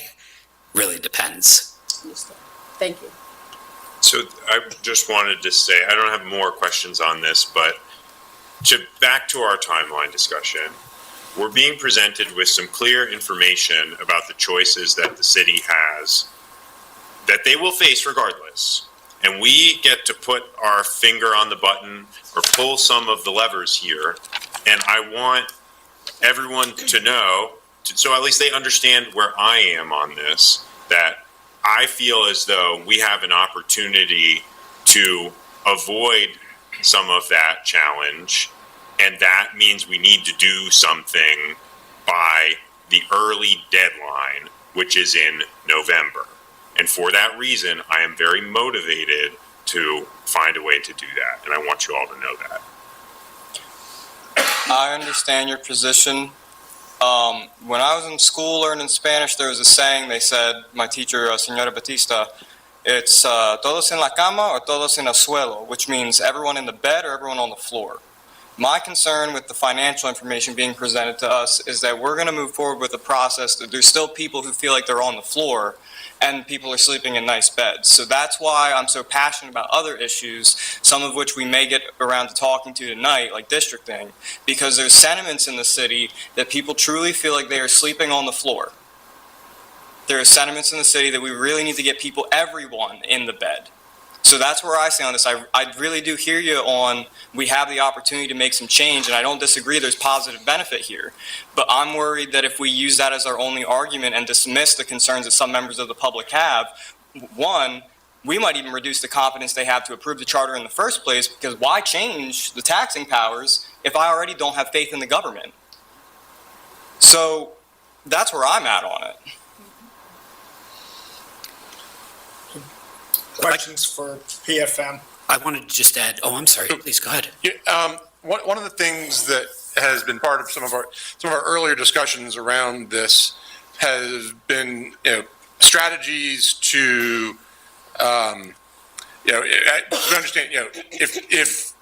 really depends. Thank you. So I just wanted to say, I don't have more questions on this, but back to our timeline discussion, we're being presented with some clear information about the choices that the city has that they will face regardless. And we get to put our finger on the button or pull some of the levers here. And I want everyone to know, so at least they understand where I am on this, that I feel as though we have an opportunity to avoid some of that challenge. And that means we need to do something by the early deadline, which is in November. And for that reason, I am very motivated to find a way to do that. And I want you all to know that. I understand your position. When I was in school learning Spanish, there was a saying they said, my teacher, Señora Batista, it's todos en la cama or todos en el suelo, which means everyone in the bed or everyone on the floor. My concern with the financial information being presented to us is that we're going to move forward with a process that there's still people who feel like they're on the floor and people are sleeping in nice beds. So that's why I'm so passionate about other issues, some of which we may get around to talking to tonight, like districting, because there's sentiments in the city that people truly feel like they are sleeping on the floor. There are sentiments in the city that we really need to get people, everyone, in the bed. So that's where I stand on this. I really do hear you on, we have the opportunity to make some change, and I don't disagree there's positive benefit here. But I'm worried that if we use that as our only argument and dismiss the concerns that some members of the public have, one, we might even reduce the confidence they have to approve the charter in the first place, because why change the taxing powers if I already don't have faith in the government? So that's where I'm at on it. Questions for PFM? I wanted to just add, I'm sorry, please go ahead. Yeah, one of the things that has been part of some of our earlier discussions around this has been, strategies to, understand, if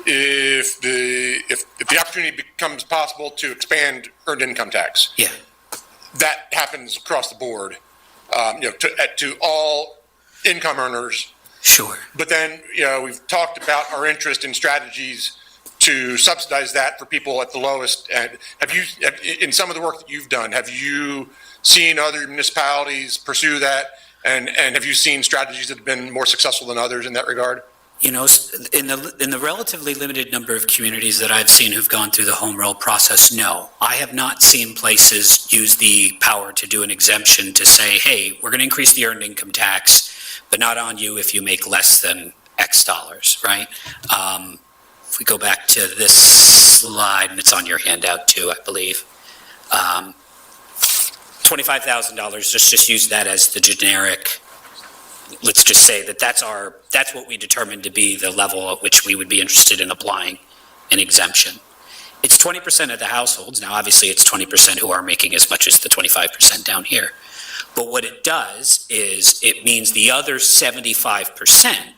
the opportunity becomes possible to expand earned income tax. Yeah. That happens across the board, to all income earners. Sure. But then, we've talked about our interest in strategies to subsidize that for people at the lowest. And in some of the work that you've done, have you seen other municipalities pursue that? And have you seen strategies that have been more successful than others in that regard? In the relatively limited number of communities that I've seen who've gone through the home rule process, no. I have not seen places use the power to do an exemption to say, hey, we're going to increase the earned income tax, but not on you if you make less than X dollars, right? If we go back to this slide, and it's on your handout too, I believe. $25,000, just use that as the generic. Let's just say that's what we determined to be the level at which we would be interested in applying an exemption. It's 20% of the households. Now, obviously, it's 20% who are making as much as the 25% down here. But what it does is it means the other 75%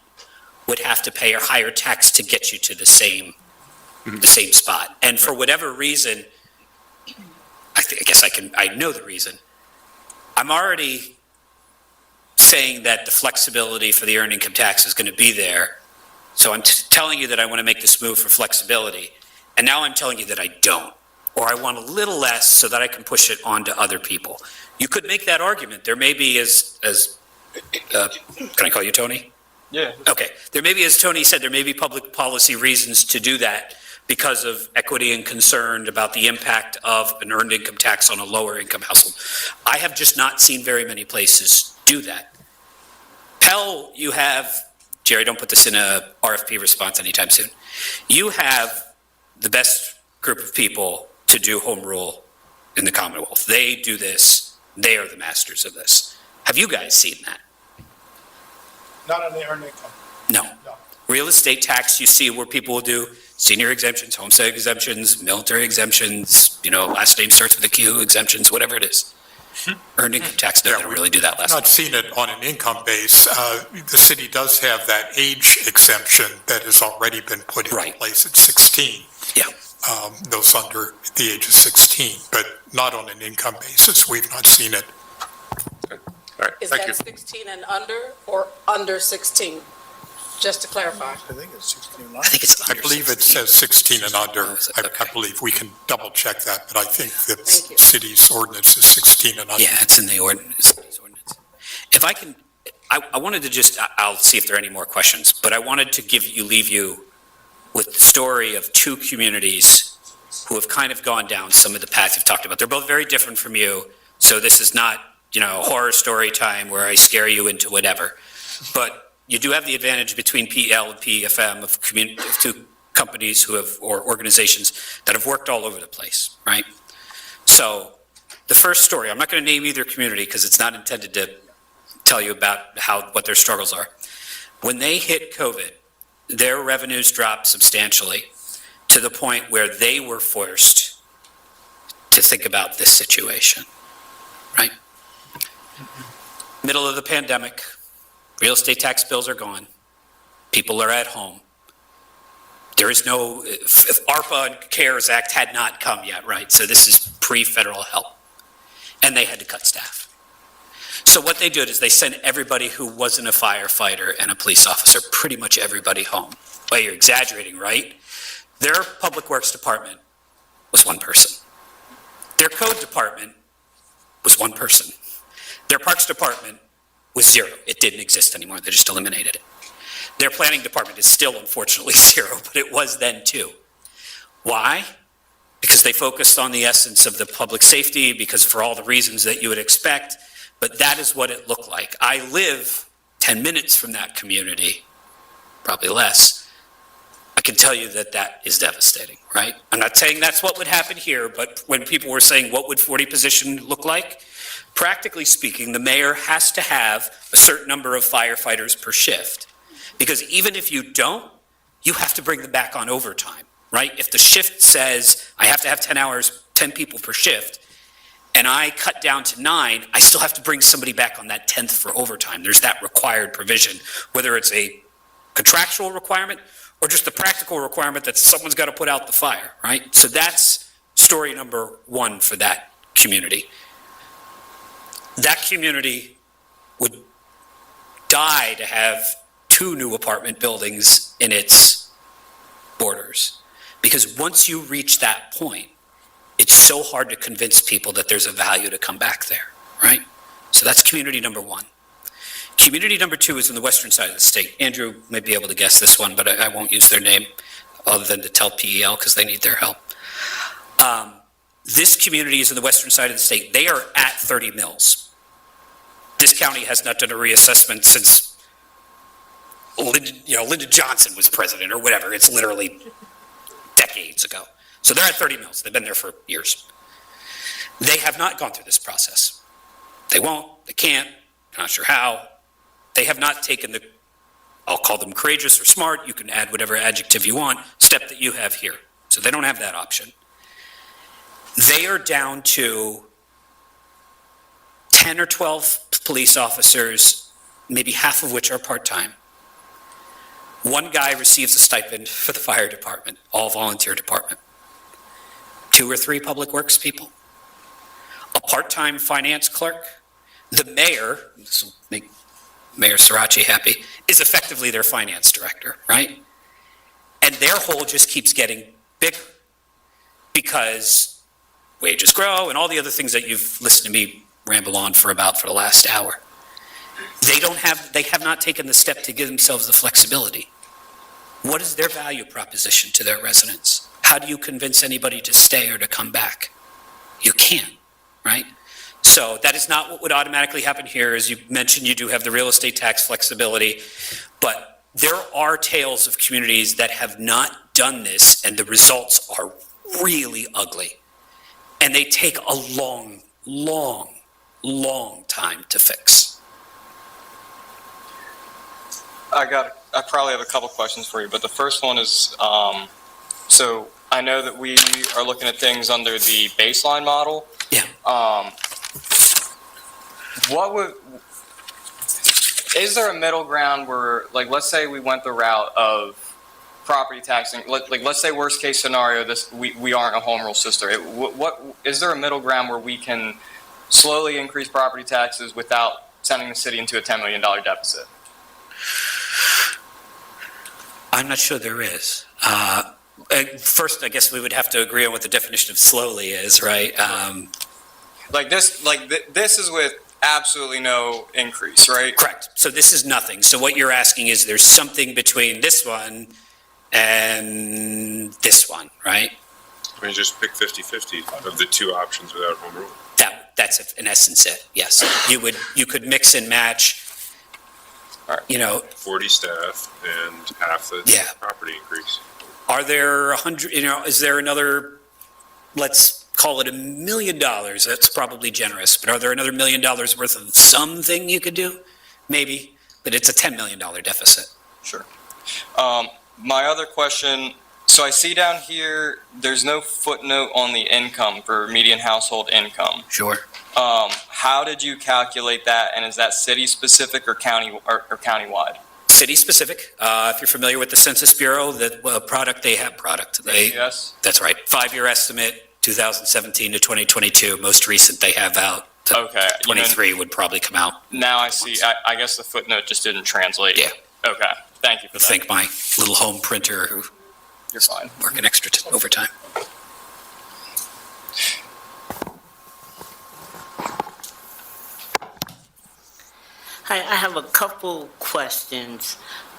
would have to pay a higher tax to get you to the same spot. And for whatever reason, I know the reason. I'm already saying that the flexibility for the earned income tax is going to be there. So I'm telling you that I want to make this move for flexibility. And now I'm telling you that I don't. Or I want a little less so that I can push it on to other people. You could make that argument. There may be can I call you Tony? Yeah. Okay, there may be, as Tony said, there may be public policy reasons to do that because of equity and concern about the impact of an earned income tax on a lower income household. I have just not seen very many places do that. Pell, you have, Jerry, don't put this in a RFP response anytime soon. You have the best group of people to do home rule in the Commonwealth. They do this. They are the masters of this. Have you guys seen that? Not on the earned income. No. No. Real estate tax, you see where people will do senior exemptions, homestead exemptions, military exemptions, last name starts with a Q exemptions, whatever it is. Earned income tax doesn't really do that last Not seen it on an income base. The city does have that age exemption that has already been put into Right. place at 16. Yeah. Those under the age of 16, but not on an income basis. We've not seen it. All right, Is thank that you. 16 and under or under 16? Just to clarify. I think it's 16. I think it's I under believe it 16. says 16 and under. Oh, is it? I Okay. believe we can double check that, but I think the Thank you. city's ordinance is 16 and under. Yeah, it's in the ordinance. If I can, I wanted to just, I'll see if there are any more questions, but I wanted to leave you with the story of two communities who have kind of gone down some of the paths you've talked about. They're both very different from you, so this is not, horror story time where I scare you into whatever. But you do have the advantage between PL and PFM of two companies or organizations that have worked all over the place, right? So the first story, I'm not going to name either community because it's not intended to tell you about what their struggles are. When they hit COVID, their revenues dropped substantially to the point where they were forced to think about this situation, right? Middle of the pandemic, real estate tax bills are gone. People are at home. There is no, if ARPA and CARES Act had not come yet, right? So this is pre-federal help. And they had to cut staff. So what they did is they sent everybody who wasn't a firefighter and a police officer, pretty much everybody home. Well, you're exaggerating, right? Their public works department was one person. Their code department was one person. Their parks department was zero. It didn't exist anymore. They just eliminated it. Their planning department is still unfortunately zero, but it was then too. Why? Because they focused on the essence of the public safety, because for all the reasons that you would expect, but that is what it looked like. I live 10 minutes from that community, probably less. I can tell you that that is devastating, right? I'm not saying that's what would happen here, but when people were saying, what would 40 position look like? Practically speaking, the mayor has to have a certain number of firefighters per shift. Because even if you don't, you have to bring them back on overtime, right? If the shift says I have to have 10 hours, 10 people per shift, and I cut down to 9, I still have to bring somebody back on that 10th for overtime. There's that required provision, whether it's a contractual requirement or just a practical requirement that someone's got to put out the fire, right? So that's story number one for that community. That community would die to have 2 new apartment buildings in its borders. Because once you reach that point, it's so hard to convince people that there's a value to come back there, right? So that's community number 1. Community number 2 is on the western side of the state. Andrew may be able to guess this one, but I won't use their name other than to tell PEL because they need their help. This community is on the western side of the state. They are at 30 mills. This county has not done a reassessment since Lyndon Johnson was president or whatever. It's literally decades ago. So they're at 30 mills. They've been there for years. They have not gone through this process. They won't. They can't. I'm not sure how. They have not taken the, I'll call them courageous or smart, you can add whatever adjective you want, step that you have here. So they don't have that option. They are down to 10 or 12 police officers, maybe half of which are part-time. One guy receives a stipend for the fire department, all volunteer department. 2 or 3 public works people. A part-time finance clerk. The mayor, this will make Mayor Sirachi happy, is effectively their finance director, right? And their hole just keeps getting bigger because wages grow and all the other things that you've listened to me ramble on for the last hour. They have not taken the step to give themselves the flexibility. What is their value proposition to their residents? How do you convince anybody to stay or to come back? You can't, right? So that is not what would automatically happen here. As you mentioned, you do have the real estate tax flexibility, but there are tales of communities that have not done this, and the results are really ugly. And they take a long, long, long time to fix. I probably have a couple questions for you, but the first one is, so I know that we are looking at things under the baseline model. Yeah. Is there a middle ground where, like, let's say we went the route of property taxing, let's say worst case scenario, we aren't a home rule system. Is there a middle ground where we can slowly increase property taxes without sending the city into a $10 million deficit? I'm not sure there is. First, I guess we would have to agree on what the definition of slowly is, right? This is with absolutely no increase, right? Correct. So this is nothing. So what you're asking is there's something between this one and this one, right? I mean, just pick 50-50 of the two options without home rule. That's in essence it, yes. You could mix and match, 40 staff and half the property increase. Are there 100, is there another, let's call it $1 million, that's probably generous, but are there another $1 million worth of something you could do? Maybe, but it's a $10 million deficit. Sure. My other question, so I see down here, there's no footnote on the income for median household income. Sure. How did you calculate that, and is that city-specific or countywide? City-specific. If you're familiar with the Census Bureau, Yes. That's right. 5-year estimate, 2017 to 2022. Most recent they have out. Okay. 23 would probably come out. Now I see. I guess the footnote just didn't translate. Yeah. Okay. Thank you for that. Thank my little home printer who You're fine. working extra overtime. Hi, I have a couple questions.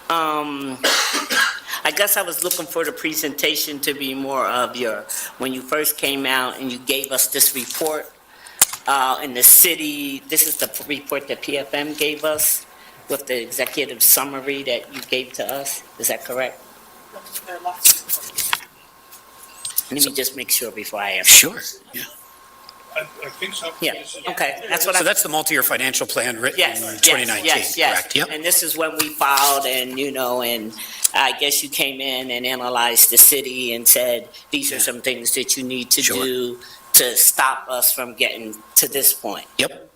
I guess I was looking for the presentation to be more of when you first came out and you gave us this report in the city, this is the report that PFM gave us with the executive summary that you gave to us, is that correct? Let me just make sure before I ask. Sure. Yeah. I think so. Yeah, okay, that's what So that's the multi-year financial plan written in 2019, yes. correct? Yep. And this is when we filed and, and I guess you came in and analyzed the city and said, these are some things that you need to do to stop us from getting to this point. Yep.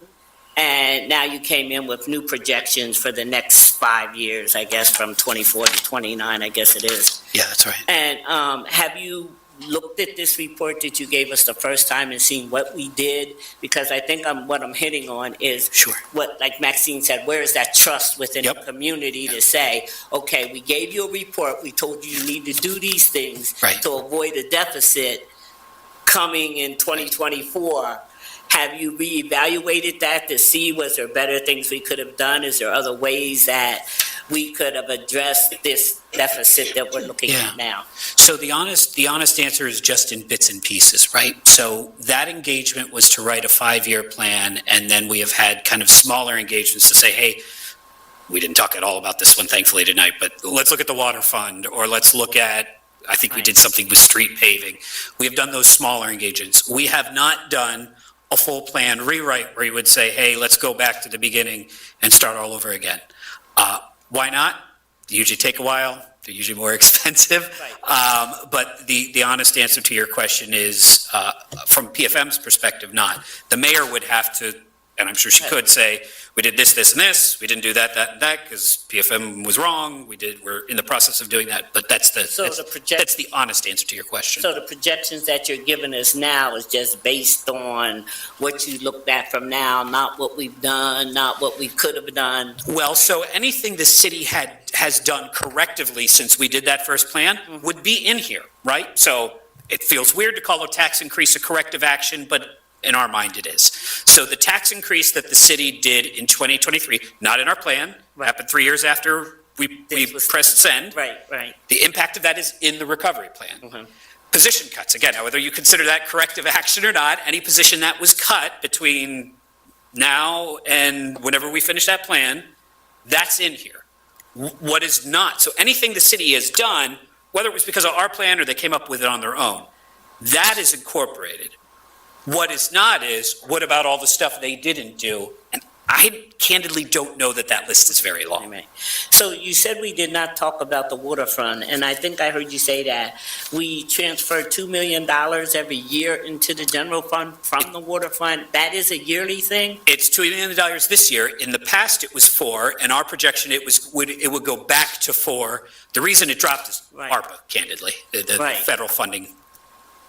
And now you came in with new projections for the next 5 years, I guess, from 24 to 29, I guess it is. Yeah, that's right. And have you looked at this report that you gave us the first time and seen what we did? Because I think what I'm hitting on is what, like Maxine said, where is that trust within the community to say, okay, we gave you a report, we told you need to do these things to avoid a deficit coming in 2024. Have you reevaluated that to see was there better things we could have done? Is there other ways that we could have addressed this deficit that we're looking at now? So the honest answer is just in bits and pieces, right? So that engagement was to write a 5-year plan, and then we have had kind of smaller engagements to say, hey, we didn't talk at all about this one, thankfully, tonight, but let's look at the water fund, or let's look at, I think we did something with street paving. We have done those smaller engagements. We have not done a full plan rewrite where you would say, hey, let's go back to the beginning and start all over again. Why not? They usually take a while. They're usually more expensive. But the honest answer to your question is, from PFM's perspective, not. The mayor would have to, and I'm sure she could say, we did this, this, and this. We didn't do that, that, and that because PFM was wrong. We're in the process of doing that. But that's the honest answer to your question. So the projections that you're giving us now is just based on what you looked at from now, not what we've done, not what we could have done. Well, so anything the city has done correctively since we did that first plan would be in here, right? So it feels weird to call a tax increase a corrective action, but in our mind it is. So the tax increase that the city did in 2023, not in our plan, happened 3 years after we pressed send. Right, right. The impact of that is in the recovery plan. Position cuts, again, whether you consider that corrective action or not, any position that was cut between now and whenever we finish that plan, that's in here. What is not, so anything the city has done, whether it was because of our plan or they came up with it on their own, that is incorporated. What is not is, what about all the stuff they didn't do? And I candidly don't know that that list is very long. Right. So you said we did not talk about the waterfront, and I think I heard you say that we transfer $2 million every year into the general fund from the waterfront. That is a yearly thing? It's $2 million this year. In the past, it was 4, and our projection, it would go back to 4. The reason it dropped is ARPA, candidly, the federal funding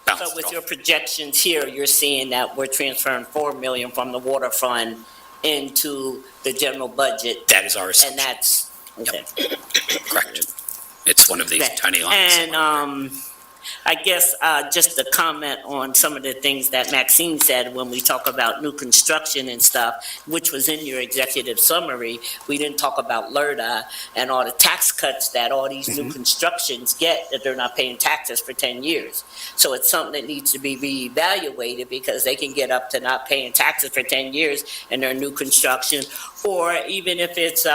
bounced So with off. your projections here, you're seeing that we're transferring $4 million from the waterfront into the general budget, That is our assumption. and that's, okay. Correct. It's one of these tiny lines. And I guess just to comment on some of the things that Maxine said when we talk about new construction and stuff, which was in your executive summary, we didn't talk about LRTA and all the tax cuts that all these new constructions get, that they're not paying taxes for 10 years. So it's something that needs to be reevaluated, because they can get up to not paying taxes for 10 years in their new construction, or even if it's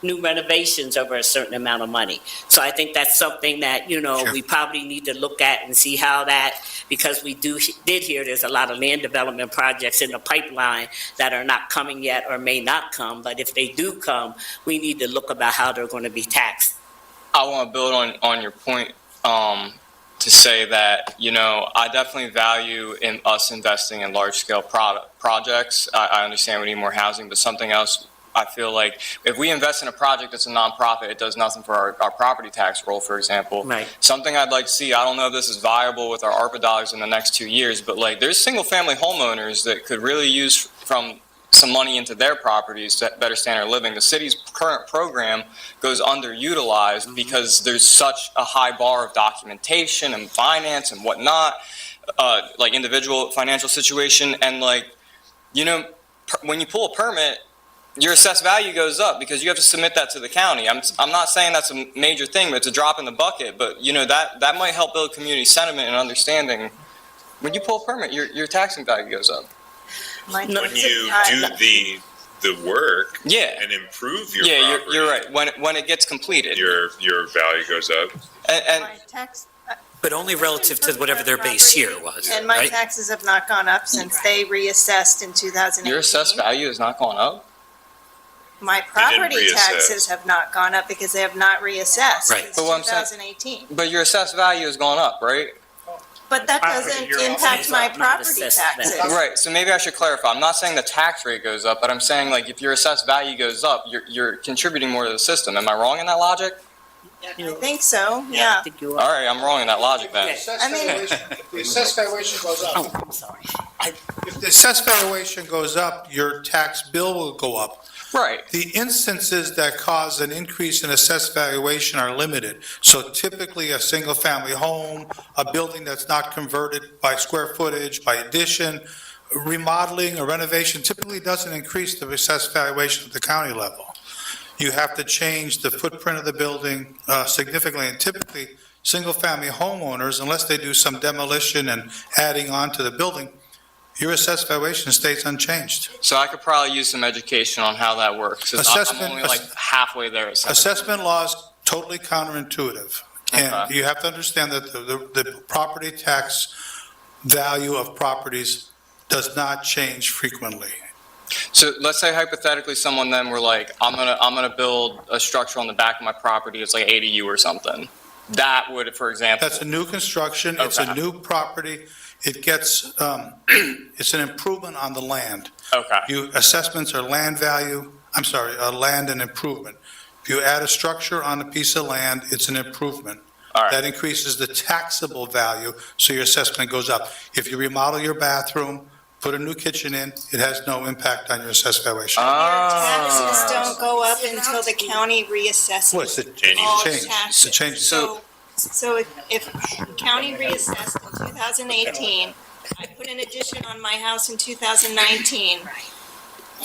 new renovations over a certain amount of money. So I think that's something that, we probably need to look at and see how that, because we did hear there's a lot of land development projects in the pipeline that are not coming yet or may not come, but if they do come, we need to look about how they're going to be taxed. I want to build on your point to say that, I definitely value in us investing in large-scale projects. I understand we need more housing, but something else, I feel like if we invest in a project that's a nonprofit, it does nothing for our property tax roll, for example. Right. Something I'd like to see, I don't know if this is viable with our ARPA dollars in the next 2 years, but there's single-family homeowners that could really use from some money into their properties to better standard of living. The city's current program goes underutilized because there's such a high bar of documentation and finance and whatnot, individual financial situation. And when you pull a permit, your assessed value goes up because you have to submit that to the county. I'm not saying that's a major thing, but it's a drop in the bucket. But that might help build community sentiment and understanding. When you pull a permit, your taxing value goes up. When you do the work and improve your property, you're right. When it gets completed, your value goes up. And But only relative to whatever their base here was, And my right? taxes have not gone up since they reassessed in 2018. your assessed value has not gone up. My didn't property reassess. taxes have not gone up because they have not reassessed Right. since But what I'm saying- 2018. But your assessed value has gone up, right? But that doesn't impact my property assessed taxes. value. Right. So maybe I should clarify. I'm not saying the tax rate goes up, but I'm saying if your assessed value goes up, you're contributing more to the system. Am I wrong in that logic? I think so, I yeah. think you All are. right, I'm wrong in that logic then. I mean- The assessed valuation goes up. Oh, I'm sorry. If the assessed valuation goes up, your tax bill will go up. Right. The instances that cause an increase in assessed valuation are limited. So typically, a single-family home, a building that's not converted by square footage, by addition, remodeling or renovation typically doesn't increase the assessed valuation at the county level. You have to change the footprint of the building significantly, and typically, single-family homeowners, unless they do some demolition and adding on to the building, your assessed valuation stays unchanged. So I could probably use some education on how that works. 'Cause I'm Assessment- only halfway there. Assessment law is totally counterintuitive. And Okay. you have to understand that the property tax value of properties does not change frequently. So let's say hypothetically someone then were like, I'm gonna build a structure on the back of my property. It's like ADU or something. That would, for example. That's a new construction, it's a Okay. new property, it gets, it's an improvement on the land. Okay. Assessments are land value, land and improvement. If you add a structure on a piece of land, it's an improvement. All right. That increases the taxable value, so your assessment goes up. If you remodel your bathroom, put a new kitchen in, it has no impact on your assessed valuation. Taxes don't go up until the county reassesses. What's the all change? taxes. The change. So if county reassessed in 2018, I put an addition on my house in 2019.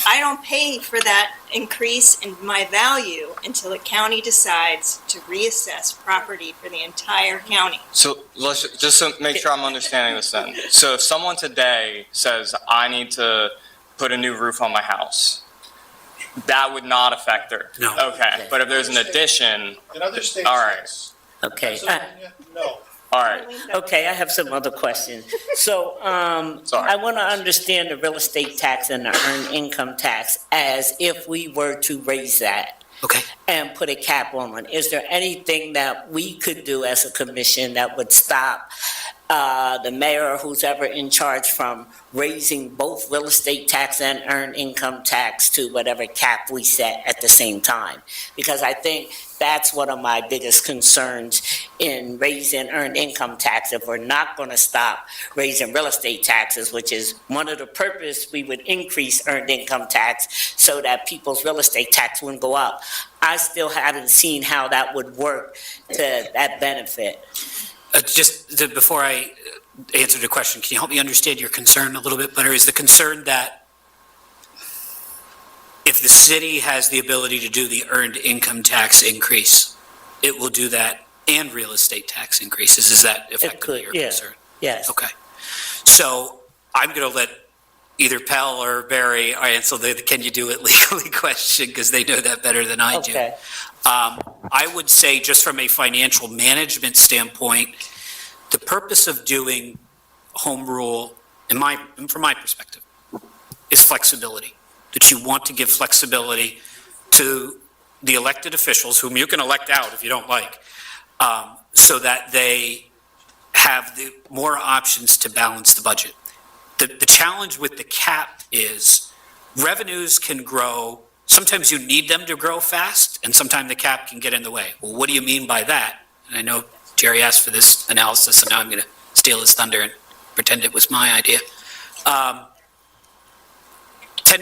I don't pay for that increase in my value until the county decides to reassess property for the entire county. So let's just to make sure I'm understanding this then. So if someone today says, I need to put a new roof on my house, that would not affect her? No. Okay, but if there's an addition, In other states, All right. yes. Okay, Pennsylvania, no. all right. okay, I have some other questions. So, Sorry. I want to understand the real estate tax and the earned income tax as if we were to raise that Okay. and put a cap on it. Is there anything that we could do as a commission that would stop the mayor or who's ever in charge from raising both real estate tax and earned income tax to whatever cap we set at the same time? Because I think that's one of my biggest concerns in raising earned income tax. If we're not going to stop raising real estate taxes, which is one of the purpose we would increase earned income tax so that people's real estate tax wouldn't go up. I still haven't seen how that would work to that benefit. Before I answer the question, can you help me understand your concern a little bit better? Is the concern that if the city has the ability to do the earned income tax increase, it will do that and real estate tax increases? Is that effectively your yeah. concern? Yes. Okay. So I'm going to let either Pell or Barry answer the can you do it legally question, because they know that better than I do. Okay. I would say, just from a financial management standpoint, the purpose of doing home rule, from my perspective, is flexibility. That you want to give flexibility to the elected officials, whom you can elect out if you don't like, so that they have more options to balance the budget. The challenge with the cap is revenues can grow. Sometimes you need them to grow fast, and sometimes the cap can get in the way. Well, what do you mean by that? And I know Jerry asked for this analysis, so now I'm going to steal his thunder and pretend it was my idea. $10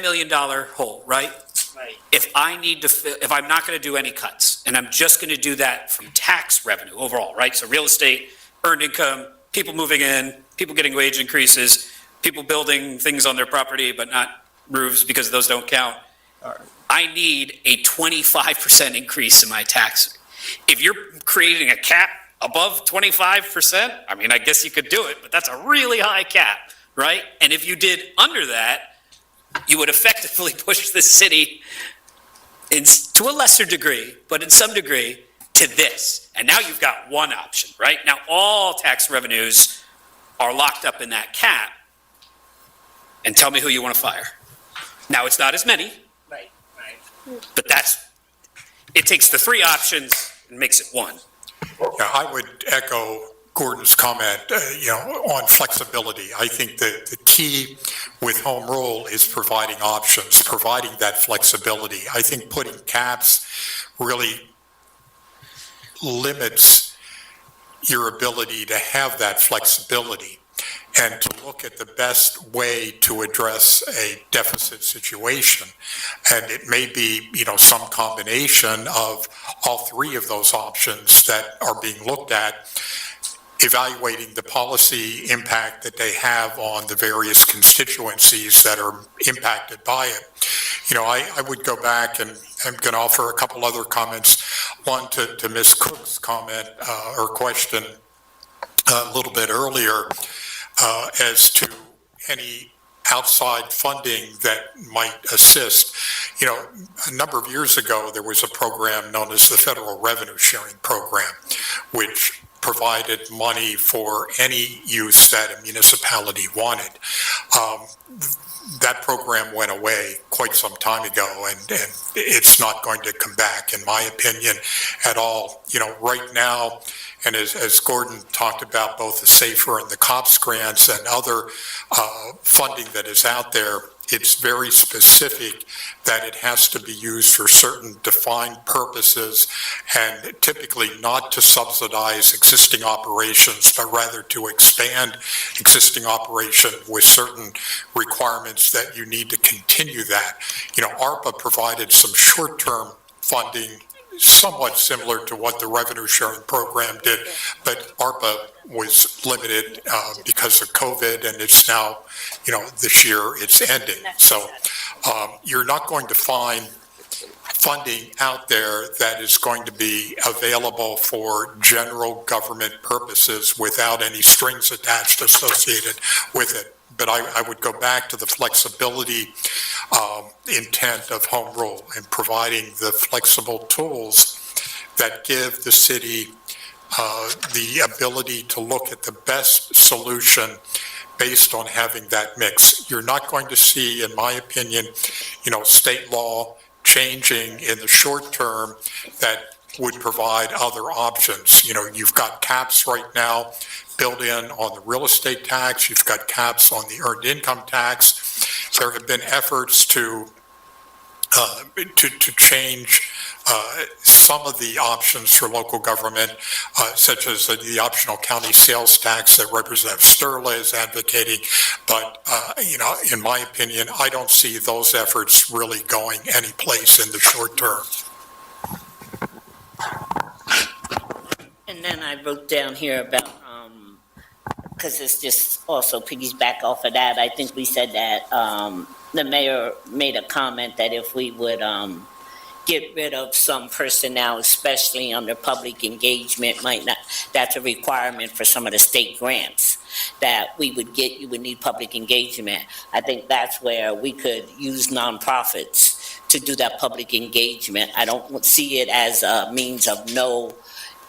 million hole, right? Right. If I'm not going to do any cuts, and I'm just going to do that from tax revenue overall, right? So real estate, earned income, people moving in, people getting wage increases, people building things on their property but not roofs because those don't count. I need a 25% increase in my tax. If you're creating a cap above 25%, I mean, I guess you could do it, but that's a really high cap, right? And if you did under that, you would effectively push the city to a lesser degree, but in some degree, to this. And now you've got one option, right? Now all tax revenues are locked up in that cap. And tell me who you want to fire. Now, it's not as many, Right. but it takes the three options and makes it one. Yeah, I would echo Gordon's comment, on flexibility. I think that the key with home rule is providing options, providing that flexibility. I think putting caps really limits your ability to have that flexibility and to look at the best way to address a deficit situation. And it may be, some combination of all three of those options that are being looked at, evaluating the policy impact that they have on the various constituencies that are impacted by it. I would go back, and I'm going to offer a couple other comments. One to Ms. Cook's comment or question a little bit earlier as to any outside funding that might assist. A number of years ago, there was a program known as the Federal Revenue Sharing Program, which provided money for any use that a municipality wanted. That program went away quite some time ago, and it's not going to come back, in my opinion, at all. Right now, and as Gordon talked about, both the SAFER and the COPS grants and other funding that is out there, it's very specific that it has to be used for certain defined purposes, and typically not to subsidize existing operations, but rather to expand existing operation with certain requirements that you need to continue that. ARPA provided some short-term funding somewhat similar to what the revenue sharing program did, but ARPA was limited because of COVID, and it's now, this year it's ending. So you're not going to find funding out there that is going to be available for general government purposes without any strings attached associated with it. But I would go back to the flexibility intent of home rule and providing the flexible tools that give the city the ability to look at the best solution based on having that mix. You're not going to see, in my opinion, state law changing in the short term that would provide other options. You've got caps right now built in on the real estate tax. You've got caps on the earned income tax. There have been efforts to change some of the options for local government, such as the optional county sales tax that Representative Sterla is advocating. But, in my opinion, I don't see those efforts really going any place in the short term. And then I wrote down here about, because it's just also piggyback off of that, I think we said that the mayor made a comment that if we would get rid of some personnel, especially under public engagement, that's a requirement for some of the state grants that we would get, you would need public engagement. I think that's where we could use nonprofits to do that public engagement. I don't see it as a means of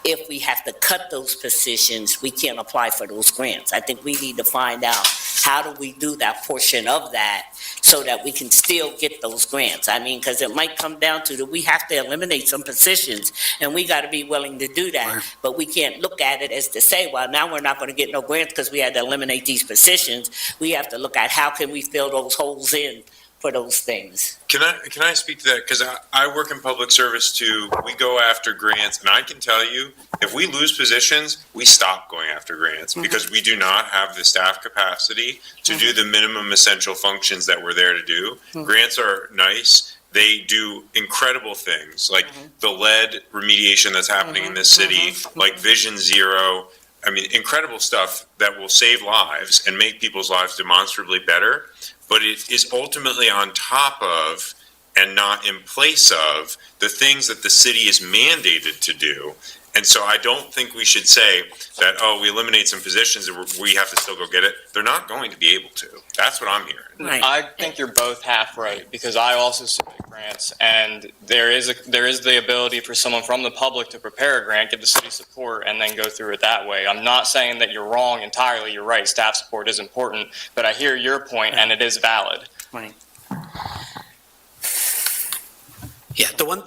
if we have to cut those positions, we can't apply for those grants. I think we need to find out how do we do that portion of that so that we can still get those grants. I mean, because it might come down to that we have to eliminate some positions, and we got to be willing to do that. Right. But we can't look at it as to say, well, now we're not going to get no grants because we had to eliminate these positions. We have to look at how can we fill those holes in for those things. Can I speak to that? Because I work in public service too. We go after grants, and I can tell you, if we lose positions, we stop going after grants because we do not have the staff capacity to do the minimum essential functions that we're there to do. Grants are nice. They do incredible things, like the lead remediation that's happening in this city, like Vision Zero. I mean, incredible stuff that will save lives and make people's lives demonstrably better. But it is ultimately on top of and not in place of the things that the city is mandated to do. And so I don't think we should say that, we eliminate some positions and we have to still go get it. They're not going to be able to. That's what I'm hearing. Right. I think you're both half right, because I also submit grants, and there is the ability for someone from the public to prepare a grant, give the city support, and then go through it that way. I'm not saying that you're wrong entirely. You're right. Staff support is important, but I hear your point, and it is valid. Right. Yeah, the one,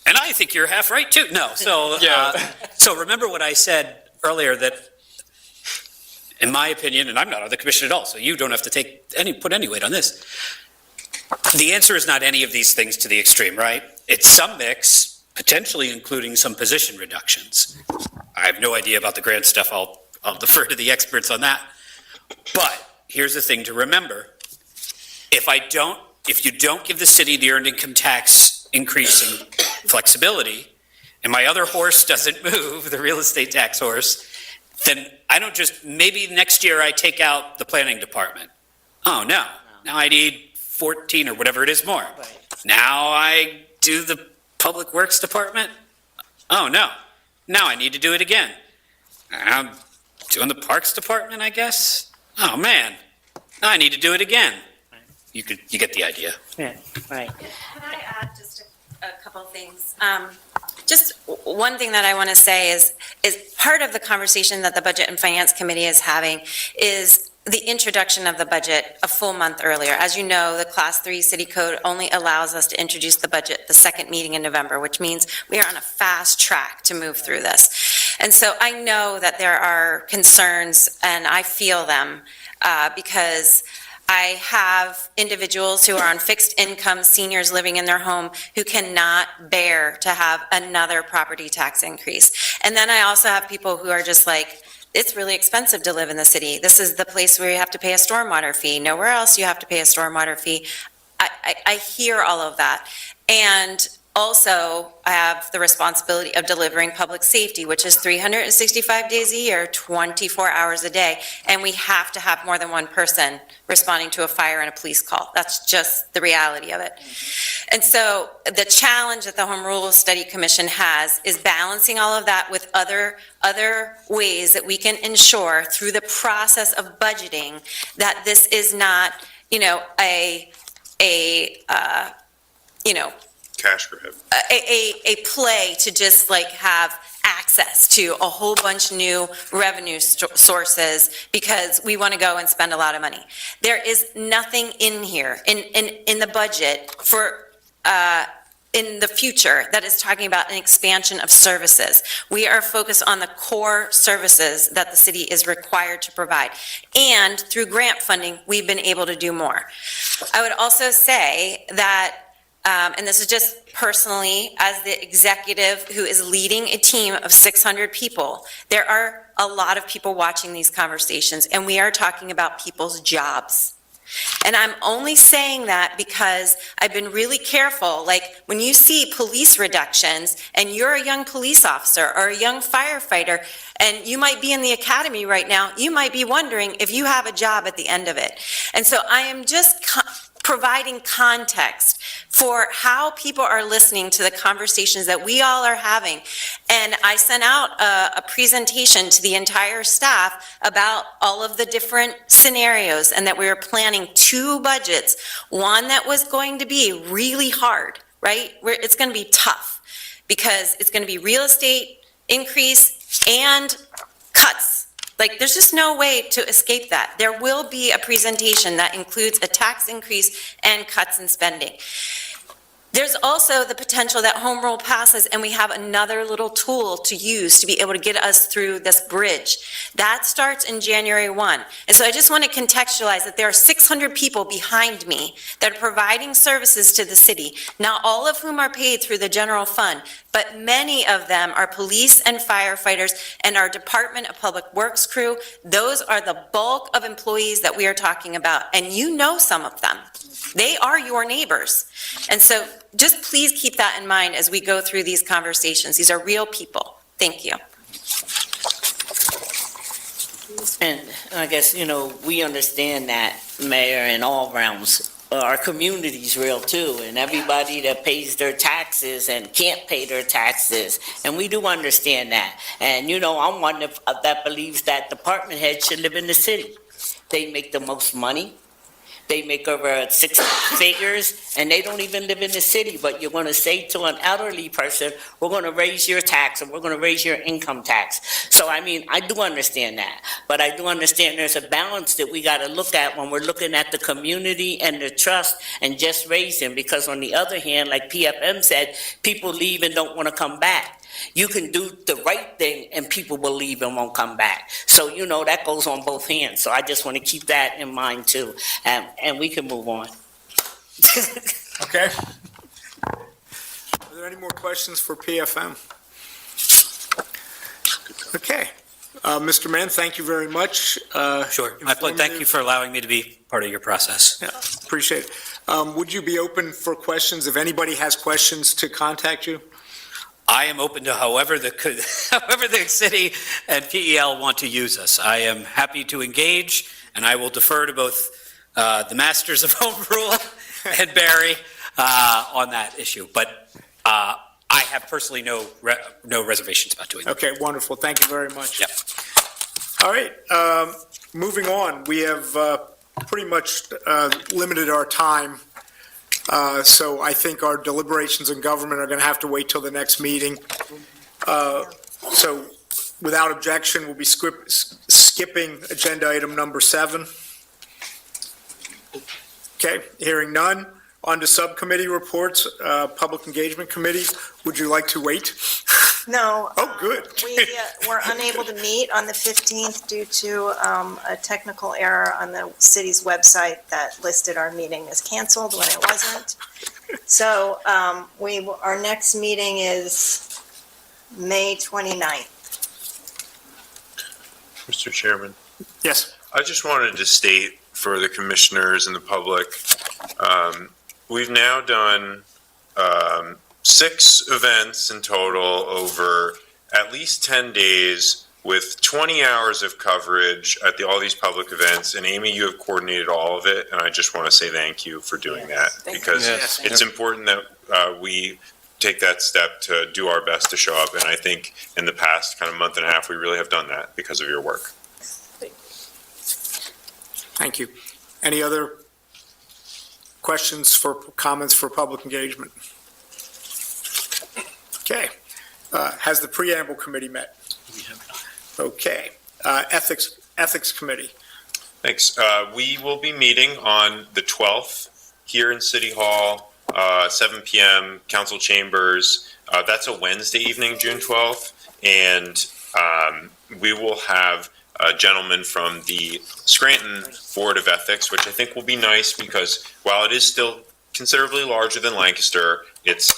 and I think you're half right too. No, so remember what I said earlier, that in my opinion, and I'm not on the commission at all, so you don't have to put any weight on this. The answer is not any of these things to the extreme, right? It's some mix, potentially including some position reductions. I have no idea about the grant stuff. I'll defer to the experts on that. But here's the thing to remember. If you don't give the city the earned income tax increasing flexibility, and my other horse doesn't move, the real estate tax horse, then I don't maybe next year I take out the planning department. Oh, no. Now I need 14 or whatever it is more. Right. Now I do the public works department. Oh, no. Now I need to do it again. I'm doing the parks department, I guess. Oh, man. Now I need to do it again. You get the idea. Yeah, right. Can I add just a couple of things? Just one thing that I want to say is part of the conversation that the Budget and Finance Committee is having is the introduction of the budget a full month earlier. As you know, the Class 3 City Code only allows us to introduce the budget the second meeting in November, which means we are on a fast track to move through this. And so I know that there are concerns, and I feel them because I have individuals who are on fixed income, seniors living in their home, who cannot bear to have another property tax increase. And then I also have people who are just like, it's really expensive to live in the city. This is the place where you have to pay a stormwater fee. Nowhere else you have to pay a stormwater fee. I hear all of that. And also have the responsibility of delivering public safety, which is 365 days a year, 24 hours a day, and we have to have more than one person responding to a fire and a police call. That's just the reality of it. And so the challenge that the Home Rule Study Commission has is balancing all of that with other ways that we can ensure through the process of budgeting that this is not, a Cash grab. a play to just like have access to a whole bunch new revenue sources because we want to go and spend a lot of money. There is nothing in here, in the budget for, in the future that is talking about an expansion of services. We are focused on the core services that the city is required to provide. And through grant funding, we've been able to do more. I would also say that and this is just personally, as the executive who is leading a team of 600 people, there are a lot of people watching these conversations, and we are talking about people's jobs. And I'm only saying that because I've been really careful, like when you see police reductions and you're a young police officer or a young firefighter, and you might be in the academy right now, you might be wondering if you have a job at the end of it. And so I am just providing context for how people are listening to the conversations that we all are having. And I sent out a presentation to the entire staff about all of the different scenarios and that we were planning 2 budgets. One that was going to be really hard, right? It's going to be tough because it's going to be real estate increase and cuts. Like, there's just no way to escape that. There will be a presentation that includes a tax increase and cuts in spending. There's also the potential that home rule passes and we have another little tool to use to be able to get us through this bridge. That starts in January 1. And so I just want to contextualize that there are 600 people behind me that are providing services to the city, not all of whom are paid through the general fund, but many of them are police and firefighters and our Department of Public Works crew. Those are the bulk of employees that we are talking about, and you know some of them. They are your neighbors. And so just please keep that in mind as we go through these conversations. These are real people. Thank you. And I guess, we understand that, Mayor, in all realms. Our community's real too, and everybody that pays their taxes and can't pay their taxes, and we do understand that. And, I'm one that believes that department heads should live in the city. They make the most money. They make over 6 figures, and they don't even live in the city, but you're going to say to an elderly person, we're going to raise your tax, and we're going to raise your income tax. So, I do understand that, but I do understand there's a balance that we got to look at when we're looking at the community and the trust and just raising, because on the other hand, like PFM said, people leave and don't want to come back. You can do the right thing and people will leave and won't come back. So, that goes on both hands. So I just want to keep that in mind too. And we can move on. Okay. Are there any more questions for PFM? Okay. Mr. Mann, thank you very much. Sure. Thank you for allowing me to be part of your process. Yeah, appreciate it. Would you be open for questions? If anybody has questions, to contact you? I am open to however the city and PEL want to use us. I am happy to engage, and I will defer to both the masters of home rule and Barry on that issue. But I have personally no reservations about doing that. Okay, wonderful. Thank you very much. Yep. All right, moving on. We have pretty much limited our time. So I think our deliberations in government are going to have to wait till the next meeting. So without objection, we'll be skipping agenda item number 7. Okay, hearing none. On to subcommittee reports, Public Engagement Committee. Would you like to wait? No. Oh, good. We were unable to meet on the 15th due to a technical error on the city's website that listed our meeting as canceled when it wasn't. So our next meeting is May 29th. Mr. Chairman, Yes. I just wanted to state for the commissioners and the public, we've now done 6 events in total over at least 10 days with 20 hours of coverage at all these public events. And Amy, you have coordinated all of it, and I just want to say thank you for doing that, because it's important that we take that step to do our best to show up. And I think in the past kind of month and a half, we really have done that because of your work. Thank you. Any other questions for comments for public engagement? Okay. Has the preamble committee met? Okay. Ethics committee. Thanks. We will be meeting on the 12th here in City Hall, 7 p.m., council chambers. That's a Wednesday evening, June 12th. And we will have a gentleman from the Scranton Board of Ethics, which I think will be nice because while it is still considerably larger than Lancaster, it's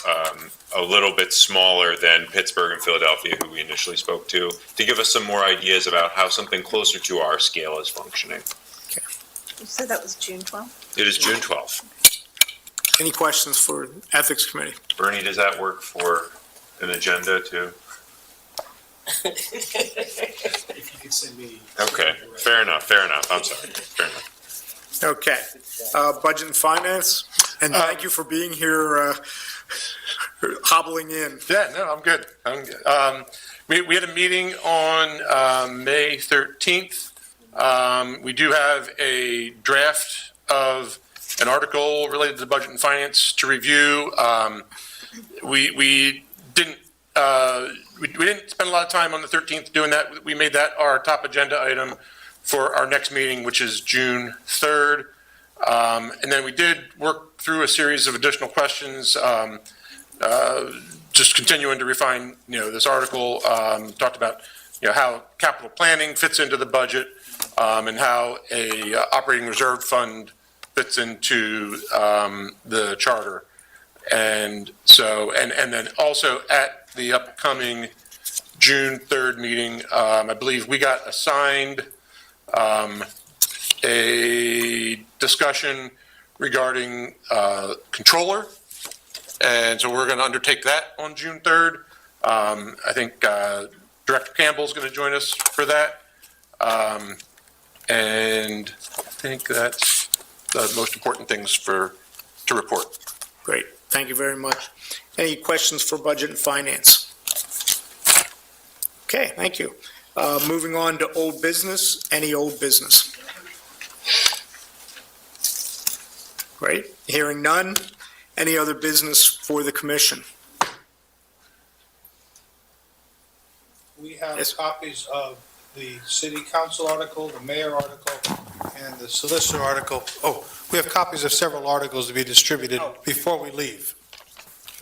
a little bit smaller than Pittsburgh and Philadelphia, who we initially spoke to give us some more ideas about how something closer to our scale is functioning. You said that was June 12th? It is June 12th. Any questions for ethics committee? Bernie, does that work for an agenda too? If you could send me. Okay, fair enough. I'm sorry, fair enough. Okay. Budget and finance, and thank you for being here, hobbling in. Yeah, no, I'm good. We had a meeting on May 13th. We do have a draft of an article related to budget and finance to review. We didn't spend a lot of time on the 13th doing that. We made that our top agenda item for our next meeting, which is June 3rd. And then we did work through a series of additional questions, just continuing to refine, this article. Talked about, how capital planning fits into the budget, and how a operating reserve fund fits into the charter. And so, and then also at the upcoming June 3rd meeting, I believe we got assigned a discussion regarding controller. And so we're going to undertake that on June 3rd. I think Director Campbell is going to join us for that. And I think that's the most important things to report. Great. Thank you very much. Any questions for budget and finance? Okay, thank you. Moving on to old business. Any old business? Great. Hearing none. Any other business for the commission? We have Yes. copies of the city council article, the mayor article, and the solicitor article. Oh, we have copies of several articles to be distributed before we leave.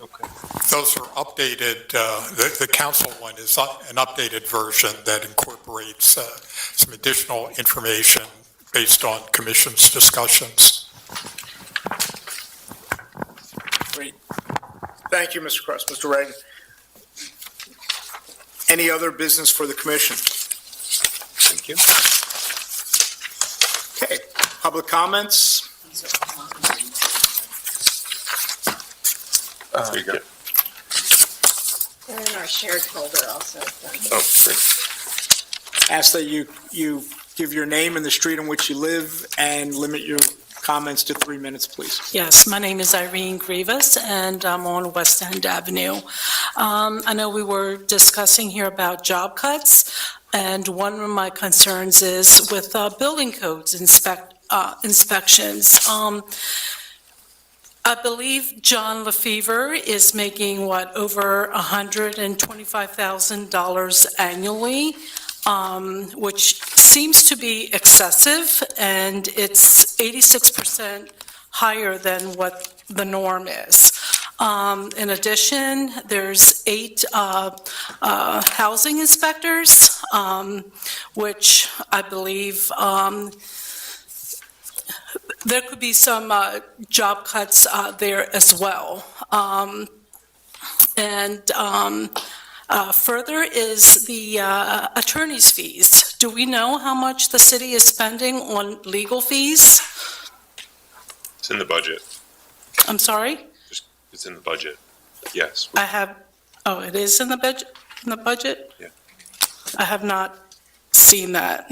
Okay. Those are updated, the council one is an updated version that incorporates some additional information based on commission's discussions. Great. Thank you, Mr. Cross. Mr. Reagan. Any other business for the commission? Thank you. Okay, public comments? There you go. They're in our shared folder also. Oh, great. Ask that you give your name and the street on which you live and limit your comments to 3 minutes, please. Yes, my name is Irene Grievous, and I'm on West End Avenue. I know we were discussing here about job cuts, and one of my concerns is with building codes inspections. I believe John Lefevre is making, over $125,000 annually, which seems to be excessive, and it's 86% higher than what the norm is. In addition, there's 8 housing inspectors, which I believe there could be some job cuts there as well. Further is the attorney's fees. Do we know how much the city is spending on legal fees? It's in the budget. I'm sorry? It's in the budget. Yes. I have, oh, it is in the budget? Yeah. I have not seen that.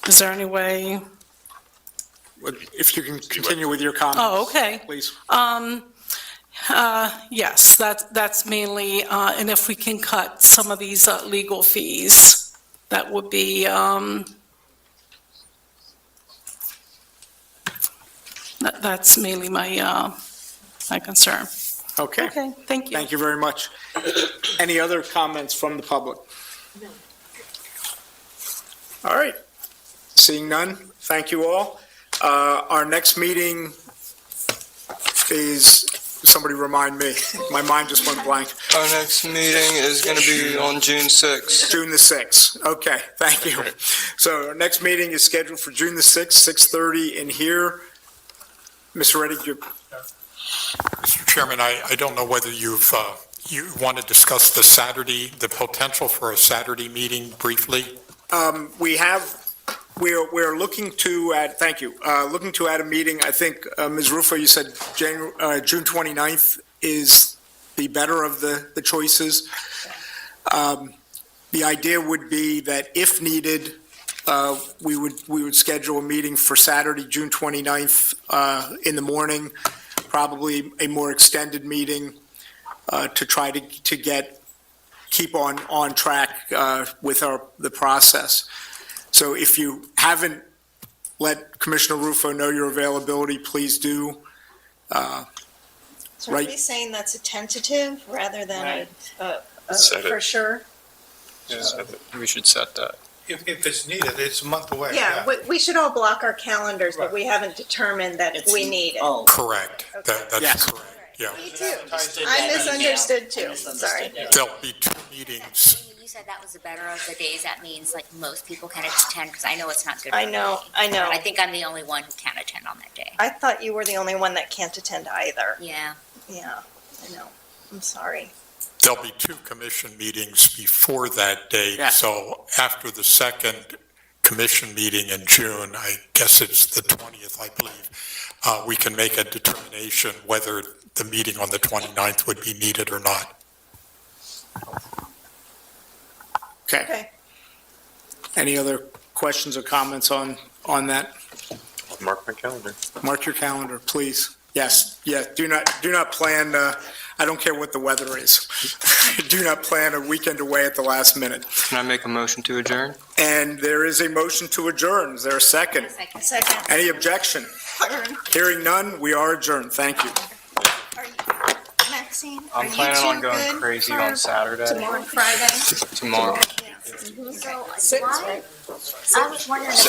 Is there any way? If you can continue with your comments. Oh, okay. Please. Yes, that's mainly, and if we can cut some of these legal fees, that would be, that's mainly my concern. Okay. Okay, thank you. Thank you very much. Any other comments from the public? All right. Seeing none, thank you all. Our next meeting is, somebody remind me, my mind just went blank. Our next meeting is going to be on June 6th. June the 6th. Okay, thank you. So our next meeting is scheduled for June the 6th, 6:30 in here. Mr. Reddick, you Mr. Chairman, I don't know whether you want to discuss the potential for a Saturday meeting briefly? we're looking to add, thank you, looking to add a meeting. I think, Ms. Rufo, you said June 29th is the better of the choices. The idea would be that if needed, we would schedule a meeting for Saturday, June 29th, in the morning, probably a more extended meeting, to try to keep on track, with the process. So if you haven't let Commissioner Rufo know your availability, please do. So are we saying that's a tentative rather than a Set it. for sure? We should set that. If it's needed, it's a month away. Yeah, we should all block our calendars, but we haven't determined that we need it. Correct. That's Yes. correct, yeah. Me too. I misunderstood too, sorry. There'll be two meetings. You said that was the better of the days. That means like most people can attend, because I know it's not good. I for know, me. I know. I think I'm the only one who can't attend on that day. I thought you were the only one that can't attend either. Yeah. Yeah, I know. I'm sorry. There'll be two commission meetings before that date. Yeah. So after the second commission meeting in June, I guess it's the 20th, I believe, we can make a determination whether the meeting on the 29th would be needed or not. Okay. Any other questions or comments on that? I'll mark my calendar. Mark your calendar, please. Yes, do not plan, I don't care what the weather is. Do not plan a weekend away at the last minute. Can I make a motion to adjourn? And there is a motion to adjourn. Is there a second? Second. Any objection? Hearing none, we are adjourned. Thank you. Maxine, I'm planning on going crazy on Saturday. Tomorrow and Friday? Tomorrow. So, why, I was wondering about